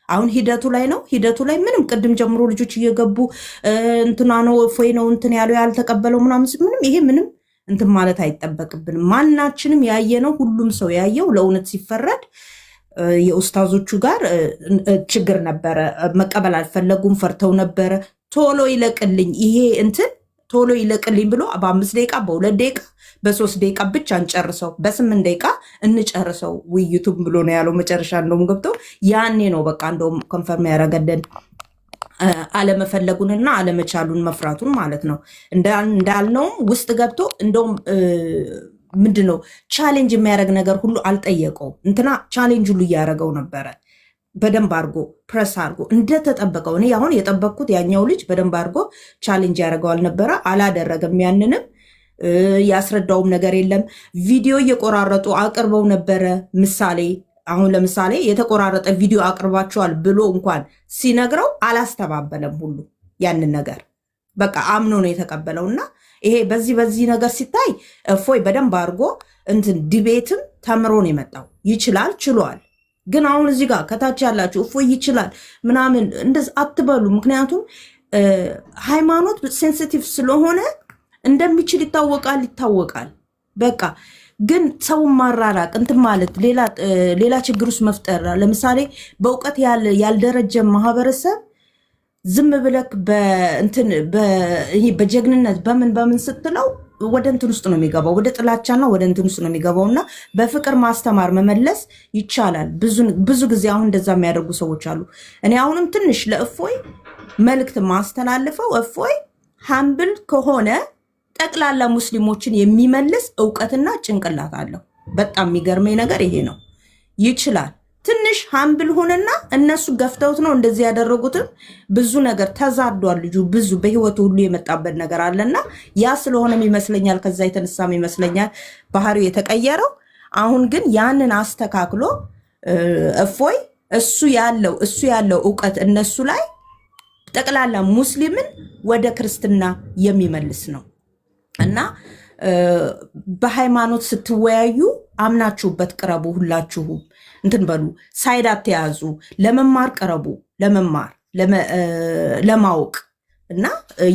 [SPEAKER 7] አሁን ሂደቱ ላይ ነው። ሂደቱ ላይ ምንም ቅድም ጀምሮ ልጆች እየገቡ እንትና ነው እፎይ ነው እንትን ያለው ያልተቀበለው ምናምን ምንም ይሄ ምንም እንትን ማለት አይጠበቅብንም። ማናችንም ያየነው ሁሉም ሰው ያየው ለእውነት ሲፈረድ የኡስታዞቹ ጋር ችግር ነበረ። መቀበል አልፈለጉም፣ ፈርተው ነበረ። ቶሎ ይለቅልኝ ይሄ እንትን ቶሎ ይለቅልኝ ብሎ በ5 ደቂቃ በ2 ደቂቃ በ3 ደቂቃ ብቻ እንጨርሰው፣ በ8 ደቂቃ እንጨርሰው ውይይቱም ብሎ ነው ያለው። መጨረሻ እንደውም ገብተው ያኔ ነው በቃ እንደውም ኮንፈርም ያደረገልን አለመፈለጉንና አለመቻሉን መፍራቱን ማለት ነው። እንዳልነውም ውስጥ ገብቶ እንደውም ምንድነው ቻሌንጅ የሚያደርግ ነገር ሁሉ አልጠየቀውም። እንትና ቻሌንጅ ሁሉ እያደረገው ነበረ። በደንብ አድርጎ ፕረስ አድርጎ እንደተጠበቀው እኔ አሁን የጠበቅኩት ያኛው ልጅ በደንብ አድርጎ ቻሌንጅ ያደርገው አልነበረ፣ አላደረገም። ያንንም ያስረዳውም ነገር የለም። ቪዲዮ እየቆራረጡ አቅርበው ነበረ። ምሳሌ አሁን ለምሳሌ የተቆራረጠ ቪዲዮ አቅርባቸዋል ብሎ እንኳን ሲነግረው አላስተባበለም። ሁሉ ያንን ነገር በቃ አምኖ ነው የተቀበለው። እና ይሄ በዚህ ነገር ሲታይ እፎይ በደንብ አድርጎ እንትን ዲቤትም ተምሮ ነው የመጣው። ይችላል ችሏል። ግን አሁን እዚህ ጋር ከታች ያላችሁ እፎይ ይችላል ምናምን እንደዚህ አትበሉ። ምክንያቱም ሃይማኖት ሴንሲቲቭ ስለሆነ እንደሚችል ይታወቃል። በቃ ግን ሰውን ማራራቅ እንትን ማለት ሌላ ችግር ውስጥ መፍጠር። ለምሳሌ በእውቀት ያልደረጀ ማህበረሰብ ዝም ብለክ በጀግንነት በምን ስትለው ወደ እንትን ውስጥ ነው የሚገባው፣ ወደ ጥላቻና ወደ እንትን ውስጥ ነው የሚገባው። እና በፍቅር ማስተማር መመለስ ይቻላል። ብዙ ጊዜ አሁን እንደዛ የሚያደርጉ ሰዎች አሉ። እኔ አሁንም ትንሽ ለእፎይ መልእክት ማስተላልፈው እፎይ ሀምብል ከሆነ ጠቅላላ ሙስሊሞችን የሚመልስ እውቀትና ጭንቅላት አለው። በጣም የሚገርመኝ ነገር ይሄ ነው። ይችላል። ትንሽ ሀምብል ሆነና እነሱ ገፍተውት ነው እንደዚህ ያደረጉትም። ብዙ ነገር ተዛዷል። ልጁ ብዙ በህይወቱ ሁሉ የመጣበት ነገር አለና ያ ስለሆነም ይመስለኛል ከዛ የተነሳም ይመስለኛል ባህሪው የተቀየረው። አሁን ግን ያንን አስተካክሎ እፎይ እሱ ያለው እውቀት እነሱ ላይ ጠቅላላ ሙስሊምን ወደ ክርስትና የሚመልስ ነው። እና በሃይማኖት ስትወያዩ አምናችሁበት ቅረቡ። ሁላችሁም እንትን በሉ፣ ሳይድ አትያዙ። ለመማር ቅረቡ፣ ለማወቅ እና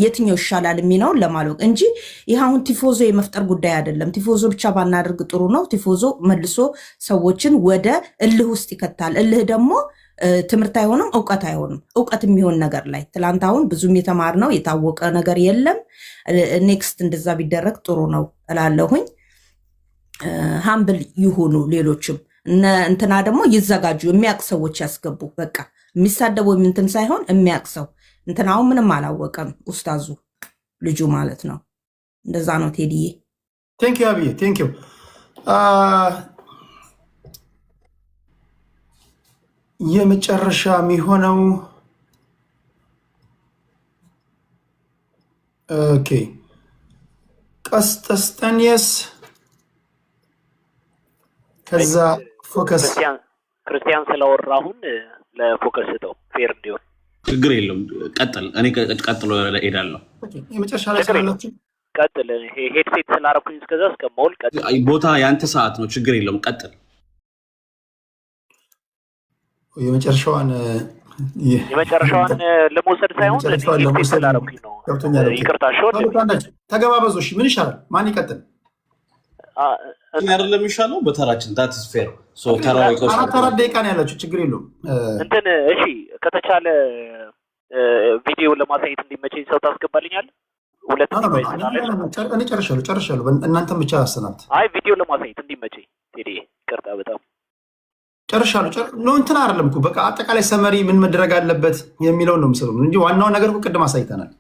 [SPEAKER 7] የትኛው ይሻላል የሚለውን ለማወቅ እንጂ ይህ አሁን ቲፎዞ የመፍጠር ጉዳይ አይደለም። ቲፎዞ ብቻ ባናደርግ ጥሩ ነው። ቲፎዞ መልሶ ሰዎችን ወደ እልህ ውስጥ ይከታል። እልህ ደግሞ ትምህርት አይሆንም፣ እውቀት አይሆንም። እውቀት የሚሆን ነገር ላይ ትላንት አሁን ብዙም የተማርነው የታወቀ ነገር የለም። ኔክስት እንደዛ ቢደረግ ጥሩ ነው እላለሁኝ። ሀምብል ይሁኑ ሌሎችም እንትና ደግሞ ይዘጋጁ። የሚያውቅ ሰዎች ያስገቡ። በቃ የሚሳደቡ እንትን ሳይሆን የሚያውቅ ሰው እንትና አሁን ምንም አላወቀም ኡስታዙ ልጁ ማለት ነው። እንደዛ ነው ቴዲዬ።
[SPEAKER 4] ቴንክ ዩ አብዬ፣ ቴንክ ዩ። የመጨረሻ የሚሆነው ኦኬ ቀስጠስጠንየስ ከዛ ፎከስ
[SPEAKER 8] ክርስቲያን ስለወራ አሁን ለፎከስ ተው ፌር እንዲሆን
[SPEAKER 3] ችግር የለውም ቀጥል። እኔ ቀጥሎ እሄዳለሁ።
[SPEAKER 4] የመጨረሻ ላይ ስላላችሁ
[SPEAKER 8] ቀጥል። ሄድሴት ስላደረኩኝ እስከዛ እስከማውል ቀጥል።
[SPEAKER 3] ቦታ ያንተ ሰዓት ነው። ችግር የለውም ቀጥል።
[SPEAKER 4] የመጨረሻዋን
[SPEAKER 8] ለመውሰድ ሳይሆን ሄድሴት ስላደረኩኝ ነው። ይቅርታ
[SPEAKER 4] ተገባበዙ። እሺ ምን ይሻላል? ማን ይቀጥል?
[SPEAKER 3] አይደለም የሚሻለው በተራችን ታትስ ፌር
[SPEAKER 4] አራት ደቂቃ ነው ያላችሁ። ችግር የለውም
[SPEAKER 8] እንትን እሺ፣ ከተቻለ ቪዲዮ ለማሳየት እንዲመቸኝ ሰው ታስገባልኛል። ሁለት
[SPEAKER 4] እኔ ጨርሻለሁ። እናንተም ብቻ አሰናብት።
[SPEAKER 8] አይ ቪዲዮ ለማሳየት እንዲመቸኝ ቴዲ፣ ይቅርታ በጣም
[SPEAKER 4] ጨርሻለሁ። እንትን አይደለም እኮ በቃ አጠቃላይ ሰመሪ ምን መደረግ አለበት የሚለውን ነው የምሰሩ እንጂ ዋናው ነገር እኮ ቅድም አሳይተናል።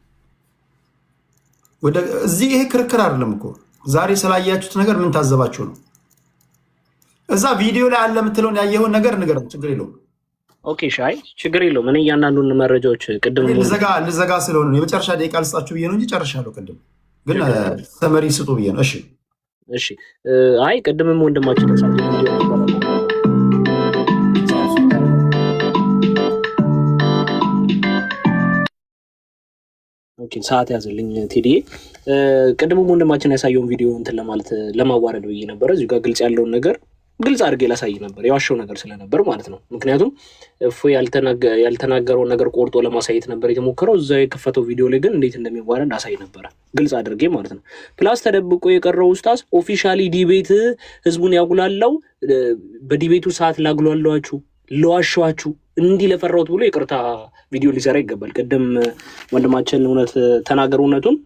[SPEAKER 4] እዚህ ይሄ ክርክር አይደለም እኮ ዛሬ ስላያችሁት ነገር ምን ታዘባችሁ ነው። እዛ ቪዲዮ ላይ አለ የምትለውን ያየኸውን ነገር ንገረን። ችግር የለውም።
[SPEAKER 2] ኦኬ ሻይ ችግር የለውም። እኔ እያንዳንዱን መረጃዎች ቅድም
[SPEAKER 4] ልዘጋ ስለሆነ ነው የመጨረሻ ደቂቃ ልስጣችሁ ብዬ ነው እንጂ ጨርሻለሁ። ቅድም ግን ሰመሪ ስጡ ብዬ ነው። እሺ
[SPEAKER 2] አይ ቅድምም ወንድማችን ሰዓት ያዘልኝ ቴዲ። ቅድምም ወንድማችን ያሳየውን ቪዲዮ እንትን ለማለት ለማዋረድ ብዬ ነበረ። እዚሁ ጋር ግልጽ ያለውን ነገር ግልጽ አድርጌ ላሳይ ነበር፣ የዋሸው ነገር ስለነበር ማለት ነው። ምክንያቱም እፎይ ያልተናገረውን ነገር ቆርጦ ለማሳየት ነበር የተሞከረው። እዛ የከፈተው ቪዲዮ ላይ ግን እንዴት እንደሚዋረድ አሳይ ነበረ፣ ግልጽ አድርጌ ማለት ነው። ፕላስ ተደብቆ የቀረው ኡስታዝ ኦፊሻሊ ዲቤት ህዝቡን ያጉላላው፣ በዲቤቱ ሰዓት ላጉላላችሁ፣ ለዋሸዋችሁ፣ እንዲህ ለፈራሁት ብሎ ይቅርታ ቪዲዮ ሊሰራ ይገባል። ቅድም ወንድማችን እውነት ተናገር፣ እውነቱን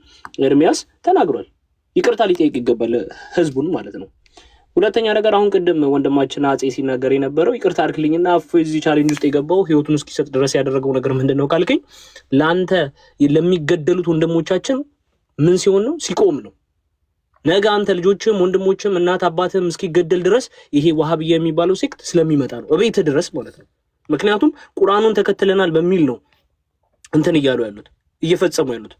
[SPEAKER 2] ኤርሚያስ ተናግሯል። ይቅርታ ሊጠይቅ ይገባል ህዝቡን ማለት ነው። ሁለተኛ ነገር አሁን ቅድም ወንድማችን አፄ ሲናገር የነበረው ይቅርታ አድርግልኝና እፎይ እዚህ ቻሌንጅ ውስጥ የገባው ህይወቱን እስኪሰጥ ድረስ ያደረገው ነገር ምንድን ነው ካልከኝ፣ ለአንተ ለሚገደሉት ወንድሞቻችን ምን ሲሆን ነው? ሲቆም ነው። ነገ አንተ ልጆችም ወንድሞችም እናት አባትም እስኪገደል ድረስ ይሄ ዋሃብያ የሚባለው ሴክት ስለሚመጣ ነው፣ እቤት ድረስ ማለት ነው። ምክንያቱም ቁርአኑን ተከትለናል በሚል ነው እንትን እያሉ ያሉት እየፈጸሙ ያሉት።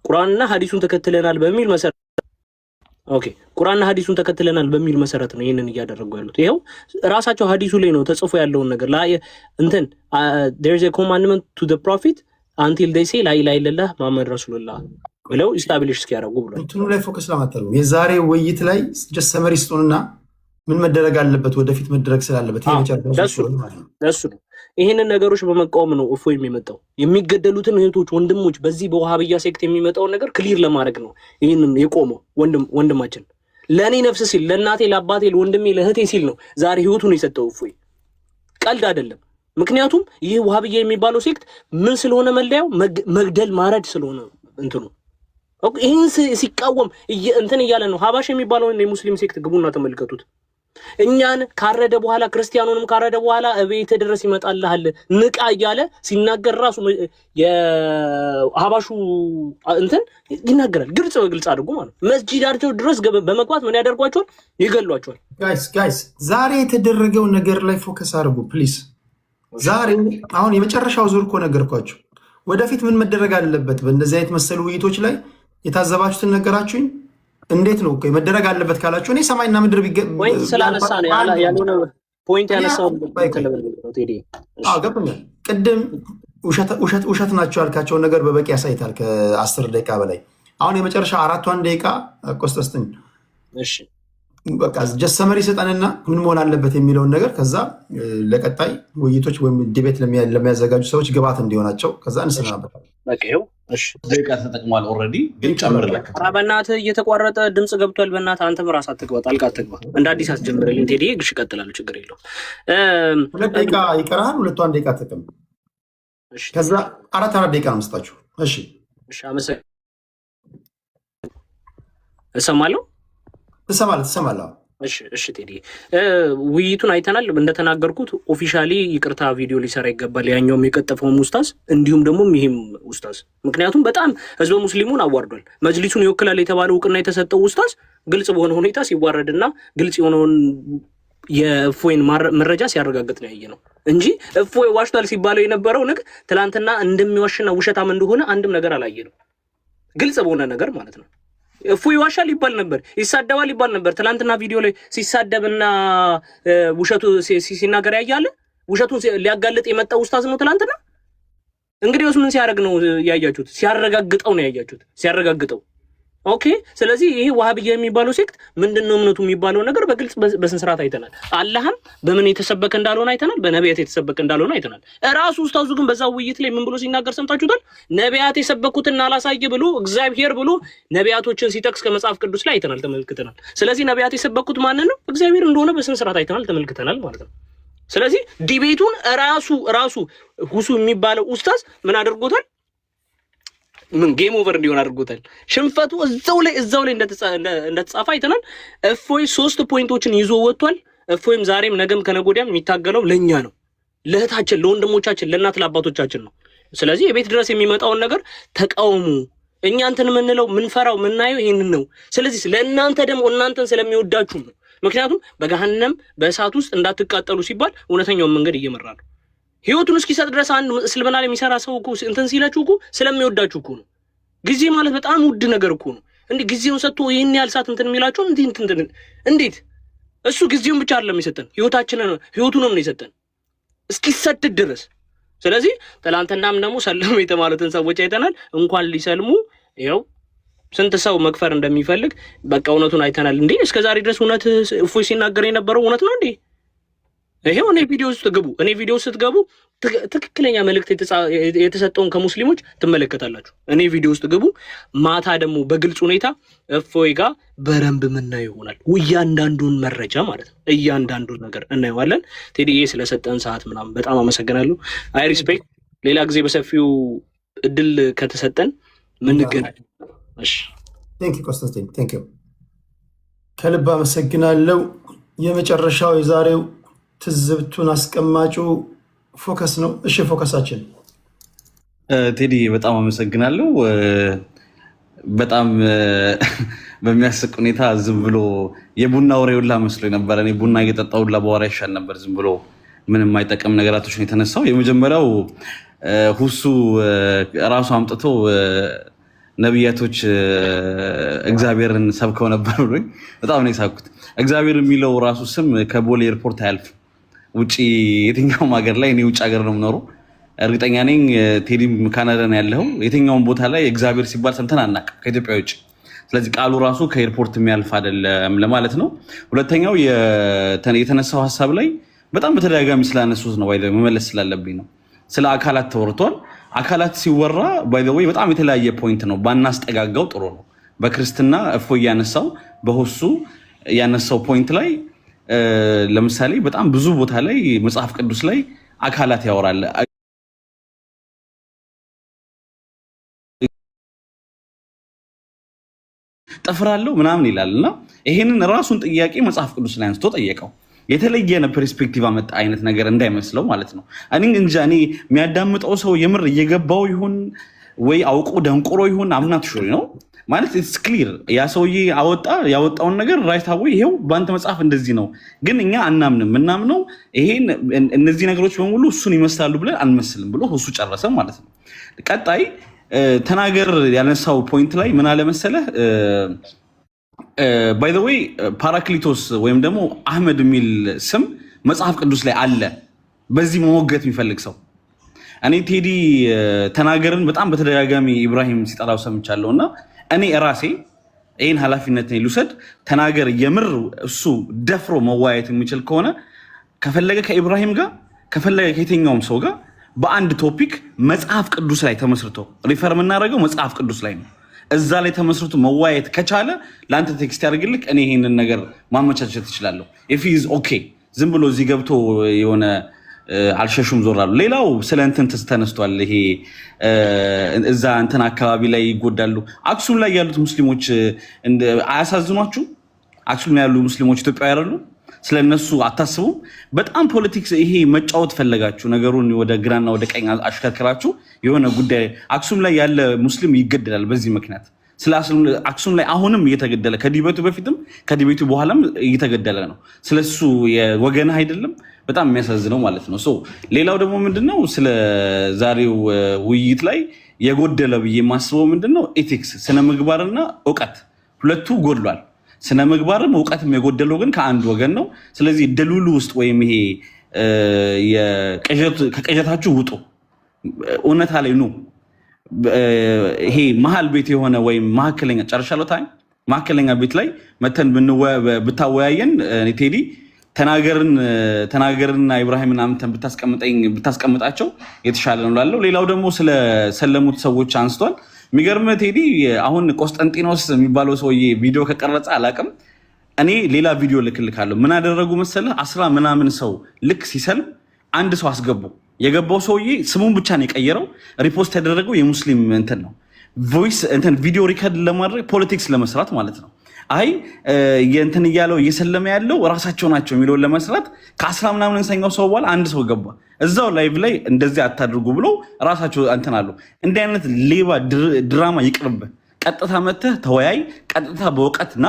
[SPEAKER 2] ቁርአንና ሐዲሱን ተከትለናል በሚል መሰረት ቁርአንና ሐዲሱን ተከትለናል በሚል መሰረት ነው ይሄንን እያደረጉ ያሉት። ይሄው ራሳቸው ሐዲሱ ላይ ነው ተጽፎ ያለውን ነገር ላይ እንትን there is a commandment to the prophet until they say la ilaha illallah muhammad rasulullah ብለው ኢስታብሊሽ እስኪያደርጉ ብሏል። እንትኑ ላይ ፎከስ ለማድረግ የዛሬ ውይይት ላይ ጀስት ሰመሪ ስጡንና ምን መደረግ አለበት ወደፊት መደረግ ስላለበት እሱ ነው። ይሄንን ነገሮች በመቃወም ነው እፎይ የሚመጣው። የሚገደሉትን እህቶች ወንድሞች በዚህ በዋሃብያ ሴክት የሚመጣውን ነገር ክሊር ለማድረግ ነው ይሄንን የቆመው ወንድማችን። ለእኔ ነፍስ ሲል ለእናቴ ለአባቴ ለወንድሜ ለእህቴ ሲል ነው ዛሬ ህይወቱን የሰጠው እፎይ። ቀልድ አይደለም። ምክንያቱም ይህ ዋሃብያ የሚባለው ሴክት ምን ስለሆነ መለያው መግደል ማረድ ስለሆነ እንትኑ ይህን ሲቃወም እንትን እያለ ነው። ሀባሽ የሚባለውን የሙስሊም ሴክት ግቡና ተመልከቱት። እኛን ካረደ በኋላ ክርስቲያኑንም ካረደ በኋላ እቤት ድረስ ይመጣልሃል ንቃ እያለ ሲናገር ራሱ የሀባሹ እንትን ይናገራል። ግልጽ አድርጎ ማለት መስጂዳቸው ድረስ በመግባት ምን ያደርጓቸዋል? ይገሏቸዋል።
[SPEAKER 4] ጋይስ ዛሬ የተደረገው ነገር ላይ ፎከስ አድርጉ ፕሊዝ። ዛሬ አሁን የመጨረሻው ዙር እኮ ነገርኳቸው። ወደፊት ምን መደረግ አለበት በእንደዚህ አይነት መሰሉ ውይይቶች ላይ የታዘባችሁትን ነገራችሁኝ። እንዴት ነው መደረግ አለበት ካላችሁ እኔ ሰማይና ምድር
[SPEAKER 2] ስላነሳ ነው ያልሆነ ፖይንት ያነሳው
[SPEAKER 4] ገብቶኛል። ቅድም ውሸት ናቸው ያልካቸውን ነገር በበቂ ያሳይታል ከ10 ደቂቃ በላይ። አሁን የመጨረሻ 4 ደቂቃ ቆስጠስጥኝ በቃ ጀሰመሪ ሰጠንና ምን መሆን አለበት የሚለውን ነገር ከዛ ለቀጣይ ውይይቶች ወይም ዲቤት ለሚያዘጋጁ ሰዎች ግባት እንዲሆናቸው ከዛ እንሰናበታለን።
[SPEAKER 3] ደቂቃ ተጠቅሟል። ኦልሬዲ ግን ጨምርልህ።
[SPEAKER 2] በእናትህ እየተቋረጠ ድምፅ ገብቷል። በእናትህ አንተም ራስህ አትግባ፣ ጣልቃ አትግባ። እንደ አዲስ አስጀምርልኝ ቴዲ። ግሽ እቀጥላለሁ፣ ችግር የለውም።
[SPEAKER 4] 2 ደቂቃ ይቀራል። 2 ደቂቃ ተጠቅም። ከዛ 4 ደቂቃ ነው መስጣችሁ። እሺ
[SPEAKER 2] አመሰግናለሁ። እሰማለሁ።
[SPEAKER 4] ትሰማለህ?
[SPEAKER 2] እሺ ቴዲ፣ ውይይቱን አይተናል። እንደተናገርኩት ኦፊሻሊ ይቅርታ ቪዲዮ ሊሰራ ይገባል። ያኛውም የቀጠፈውም ኡስታዝ እንዲሁም ደግሞ ይሄም ኡስታዝ። ምክንያቱም በጣም ህዝበ ሙስሊሙን አዋርዷል። መጅሊሱን ይወክላል የተባለ እውቅና የተሰጠው ኡስታዝ ግልጽ በሆነ ሁኔታ ሲዋረድና ግልጽ የሆነውን የእፎይን መረጃ ሲያረጋግጥ ነው ያየነው እንጂ እፎይ ዋሽቷል ሲባለው የነበረው ንግ ትላንትና እንደሚዋሽና ውሸታም እንደሆነ አንድም ነገር አላየነው። ግልጽ በሆነ ነገር ማለት ነው። እፎይ ይዋሻል ይባል ነበር፣ ይሳደባል ይባል ነበር። ትላንትና ቪዲዮ ላይ ሲሳደብና ውሸቱ ሲናገር ያያለ ውሸቱን ሊያጋልጥ የመጣው ኡስታዝ ነው ትላንትና። እንግዲህ ምን ሲያደርግ ነው ያያችሁት? ሲያረጋግጠው ነው ያያችሁት፣ ሲያረጋግጠው። ኦኬ። ስለዚህ ይሄ ዋሃብያ የሚባለው ሴክት ምንድነው እምነቱ የሚባለው ነገር በግልጽ በስነ ስርዓት አይተናል። አላህም በምን የተሰበከ እንዳልሆነ አይተናል፣ በነቢያት የተሰበከ እንዳልሆነ አይተናል። ራሱ ኡስታዙ ግን በዛው ውይይት ላይ ምን ብሎ ሲናገር ሰምታችሁታል? ነቢያት የሰበኩትን አላሳየ ብሎ እግዚአብሔር ብሎ ነቢያቶችን ሲጠቅስ ከመጽሐፍ ቅዱስ ላይ አይተናል፣ ተመልክተናል። ስለዚህ ነቢያት የሰበኩት ማንን ነው? እግዚአብሔር እንደሆነ በስነ ስርዓት አይተናል፣ ተመልክተናል ማለት ነው። ስለዚህ ዲቤቱን ራሱ ሁሱ የሚባለው ኡስታዝ ምን አድርጎታል? ምን ጌም ኦቨር እንዲሆን አድርጎታል። ሽንፈቱ እዛው ላይ እንደተጻፈ አይተናል። እፎይ 3 ፖይንቶችን ይዞ ወጥቷል። እፎይም ዛሬም ነገም ከነጎዲያም የሚታገለው ለኛ ነው፣ ለእህታችን፣ ለወንድሞቻችን፣ ለእናት ለአባቶቻችን ነው። ስለዚህ የቤት ድረስ የሚመጣውን ነገር ተቃውሙ። እኛ እንትን የምንለው ምንፈራው ምናየው ይሄንን ነው። ስለዚህ ለእናንተ ደግሞ እናንተን ስለሚወዳችሁ ነው። ምክንያቱም በገሃነም በእሳት ውስጥ እንዳትቃጠሉ ሲባል እውነተኛውን መንገድ እየመራ ነው። ህይወቱን እስኪሰጥ ድረስ አንድ እስልምና ላይ የሚሰራ ሰው እኮ እንትን ሲላችሁ እኮ ስለሚወዳችሁ እኮ ነው። ጊዜ ማለት በጣም ውድ ነገር እኮ ነው። እንዴ ጊዜውን ሰጥቶ ይሄን ያህል ሰዓት እንትን የሚላችሁ እንዴት? እሱ ጊዜውን ብቻ አይደለም የሰጠን፣ ህይወቱንም ነው የሰጠን እስኪሰጥ ድረስ። ስለዚህ ትላንትናም ደግሞ ሰለሙ የተማሉትን ሰዎች አይተናል። እንኳን ሊሰልሙ ይኸው ስንት ሰው መክፈር እንደሚፈልግ በቃ እውነቱን አይተናል። እንዴ እስከዛሬ ድረስ እውነት እፎይ ሲናገር የነበረው እውነት ነው እንዴ? ይሄው እኔ ቪዲዮ ስትገቡ ትክክለኛ መልእክት የተሰጠውን ከሙስሊሞች ትመለከታላችሁ። እኔ ቪዲዮ ውስጥ ግቡ። ማታ ደግሞ በግልጽ ሁኔታ እፎይ ጋር በረንብ ምናየው ይሆናል። እያንዳንዱን መረጃ ማለት ነው፣ እያንዳንዱን ነገር እናየዋለን። ቴዲዬ ስለሰጠን ሰዓት ምናምን በጣም አመሰግናለሁ። አይ ሪስፔክት። ሌላ ጊዜ በሰፊው እድል ከተሰጠን ምንገናኝ። እሺ
[SPEAKER 4] ቴንክ ዩ ኮንስታንቲን፣ ቴንክ ዩ ከልብ አመሰግናለሁ። የመጨረሻው የዛሬው ትዝብቱን አስቀማጩ ፎከስ ነው። እሺ ፎከሳችን
[SPEAKER 3] ቴዲ በጣም አመሰግናለሁ። በጣም በሚያስቅ ሁኔታ ዝም ብሎ የቡና ወሬ ሁላ መስሎ ነበር። እኔ ቡና እየጠጣሁ ሁላ በወሬ ይሻል ነበር። ዝም ብሎ ምንም የማይጠቅም ነገራቶች ነው የተነሳው። የመጀመሪያው ሁሱ ራሱ አምጥቶ ነቢያቶች እግዚአብሔርን ሰብከው ነበር ብሎኝ በጣም ነው የሳኩት። እግዚአብሔር የሚለው ራሱ ስም ከቦሌ ኤርፖርት አያልፍም። ውጪ የትኛውም ሀገር ላይ እኔ ውጭ ሀገር ነው የምኖረው፣ እርግጠኛ ነኝ ቴዲም ካናዳ ነው ያለው። የትኛውም ቦታ ላይ እግዚአብሔር ሲባል ሰምተን አናውቅም ከኢትዮጵያ ውጭ። ስለዚህ ቃሉ ራሱ ከኤርፖርት የሚያልፍ አይደለም ለማለት ነው። ሁለተኛው የተነሳው ሀሳብ ላይ በጣም በተደጋጋሚ ስላነሱት ነው ወይ መመለስ ስላለብኝ ነው። ስለ አካላት ተወርቷል። አካላት ሲወራ ባይ ዘ ወይ በጣም የተለያየ ፖይንት ነው፣ ባናስጠጋጋው ጥሩ ነው። በክርስትና እፎይ ያነሳው በሁሱ ያነሳው ፖይንት ላይ ለምሳሌ በጣም ብዙ ቦታ ላይ መጽሐፍ ቅዱስ ላይ አካላት ያወራል። ጠፍራለሁ ምናምን ይላልና ይሄንን ራሱን ጥያቄ መጽሐፍ ቅዱስ ላይ አንስቶ ጠየቀው። የተለየ ፐርስፔክቲቭ አመጣ አይነት ነገር እንዳይመስለው ማለት ነው። እኔ የሚያዳምጠው ሰው የምር እየገባው ይሁን ወይ አውቆ ደንቆሮ ይሁን አምናት ሹሪ ነው ማለት ኢትስ ክሊር። ያ ሰውዬ ያወጣውን ነገር ራይት አዌይ ይሄው በአንተ መጽሐፍ እንደዚህ ነው፣ ግን እኛ አናምንም። ምናምነው ይሄን እነዚህ ነገሮች በሙሉ እሱን ይመስላሉ ብለን አንመስልም ብሎ እሱ ጨረሰ ማለት ነው። ቀጣይ ተናገር ያነሳው ፖይንት ላይ ምን አለ መሰለህ፣ ባይ ዘ ዌይ ፓራክሊቶስ ወይም ደግሞ አህመድ የሚል ስም መጽሐፍ ቅዱስ ላይ አለ። በዚህ መሞገት የሚፈልግ ሰው እኔ ቴዲ ተናገርን በጣም በተደጋጋሚ ኢብራሂም ሲጠራው ሰምቻለሁ እና እኔ ራሴ ይህን ኃላፊነት ልውሰድ። ተናገር የምር እሱ ደፍሮ መዋየት የሚችል ከሆነ ከፈለገ ከኢብራሂም ጋር ከፈለገ ከየትኛውም ሰው ጋር በአንድ ቶፒክ መጽሐፍ ቅዱስ ላይ ተመስርቶ ሪፈር የምናደርገው መጽሐፍ ቅዱስ ላይ ነው። እዛ ላይ ተመስርቶ መዋየት ከቻለ ለአንተ ቴክስት ያደርግልክ፣ እኔ ይሄንን ነገር ማመቻቸት እችላለሁ። ኢፍ ኢዝ ኦኬ። ዝም ብሎ እዚህ ገብቶ የሆነ አልሸሹም ዞራሉ። ሌላው ስለ እንትን ተነስቷል። ይሄ እዛ እንትን አካባቢ ላይ ይጎዳሉ። አክሱም ላይ ያሉት ሙስሊሞች አያሳዝኗችሁ? አክሱም ላይ ያሉ ሙስሊሞች ኢትዮጵያ ያሉ ስለነሱ አታስቡም? በጣም ፖለቲክስ ይሄ መጫወት ፈለጋችሁ፣ ነገሩን ወደ ግራና ወደ ቀኝ አሽከርከራችሁ። የሆነ ጉዳይ አክሱም ላይ ያለ ሙስሊም ይገደላል በዚህ ምክንያት። ስለ አክሱም ላይ አሁንም እየተገደለ ከዲቤቱ በፊትም ከዲቤቱ በኋላም እየተገደለ ነው። ስለሱ የወገንህ አይደለም። በጣም የሚያሳዝነው ማለት ነው። ሌላው ደግሞ ምንድነው ስለ ዛሬው ውይይት ላይ የጎደለ ብዬ የማስበው ምንድነው ኤቲክስ፣ ስነ ምግባርና እውቀት ሁለቱ ጎድሏል። ስነ ምግባርም እውቀትም የጎደለው ግን ከአንድ ወገን ነው። ስለዚህ ደሉሉ ውስጥ ወይም ይሄ ከቅዠታችሁ ውጡ፣ እውነታ ላይ ኑ። ይሄ መሀል ቤት የሆነ ወይም መካከለኛ ጨርሻለሁ ታይም መካከለኛ ቤት ላይ መተን ብታወያየን ቴዲ ተናገርና ኢብራሂምን አምተን ብታስቀምጣቸው የተሻለ ነው ላለው። ሌላው ደግሞ ስለሰለሙት ሰዎች አንስቷል። የሚገርም ቴዲ አሁን ቆስጠንጢኖስ የሚባለው ሰውዬ ቪዲዮ ከቀረጸ አላቅም። እኔ ሌላ ቪዲዮ ልክልካለሁ። ምን አደረጉ መሰለህ? 10 ምናምን ሰው ልክ ሲሰልም አንድ ሰው አስገቡ። የገባው ሰውዬ ስሙን ብቻ ነው የቀየረው። ሪፖስት ያደረገው የሙስሊም እንትን ነው፣ ቮይስ እንትን ቪዲዮ ሪከርድ ለማድረግ ፖለቲክስ ለመስራት ማለት ነው። አይ የእንትን እያለው እየሰለመ ያለው ራሳቸው ናቸው የሚለውን ለመስራት ከ10 ምናምን ሰኛው ሰው በኋላ አንድ ሰው ገባ። እዛው ላይቭ ላይ እንደዚህ አታድርጉ ብሎ ራሳቸው እንትን አሉ። እንዲህ አይነት ሌባ ድራማ ይቅርብህ። ቀጥታ መተህ ተወያይ። ቀጥታ በእውቀትና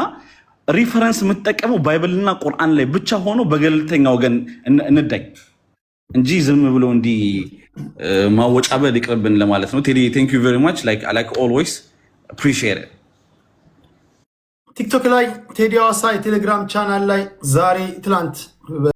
[SPEAKER 3] ሪፈረንስ የምትጠቀመው ባይብልና ቁርአን ላይ ብቻ ሆኖ በገለልተኛ ወገን እንዳኝ እንጂ ዝም ብሎ እንዲህ ማወጫበል ይቅርብን ለማለት ነው። ቴዲ ቴንክ ዩ ቬሪ ማች ላይክ ኦልዌይስ አፕሪሺየት ኢት።
[SPEAKER 4] ቲክቶክ ላይ ቴዲ ሐዋሳ የቴሌግራም ቻናል ላይ ዛሬ ትላንት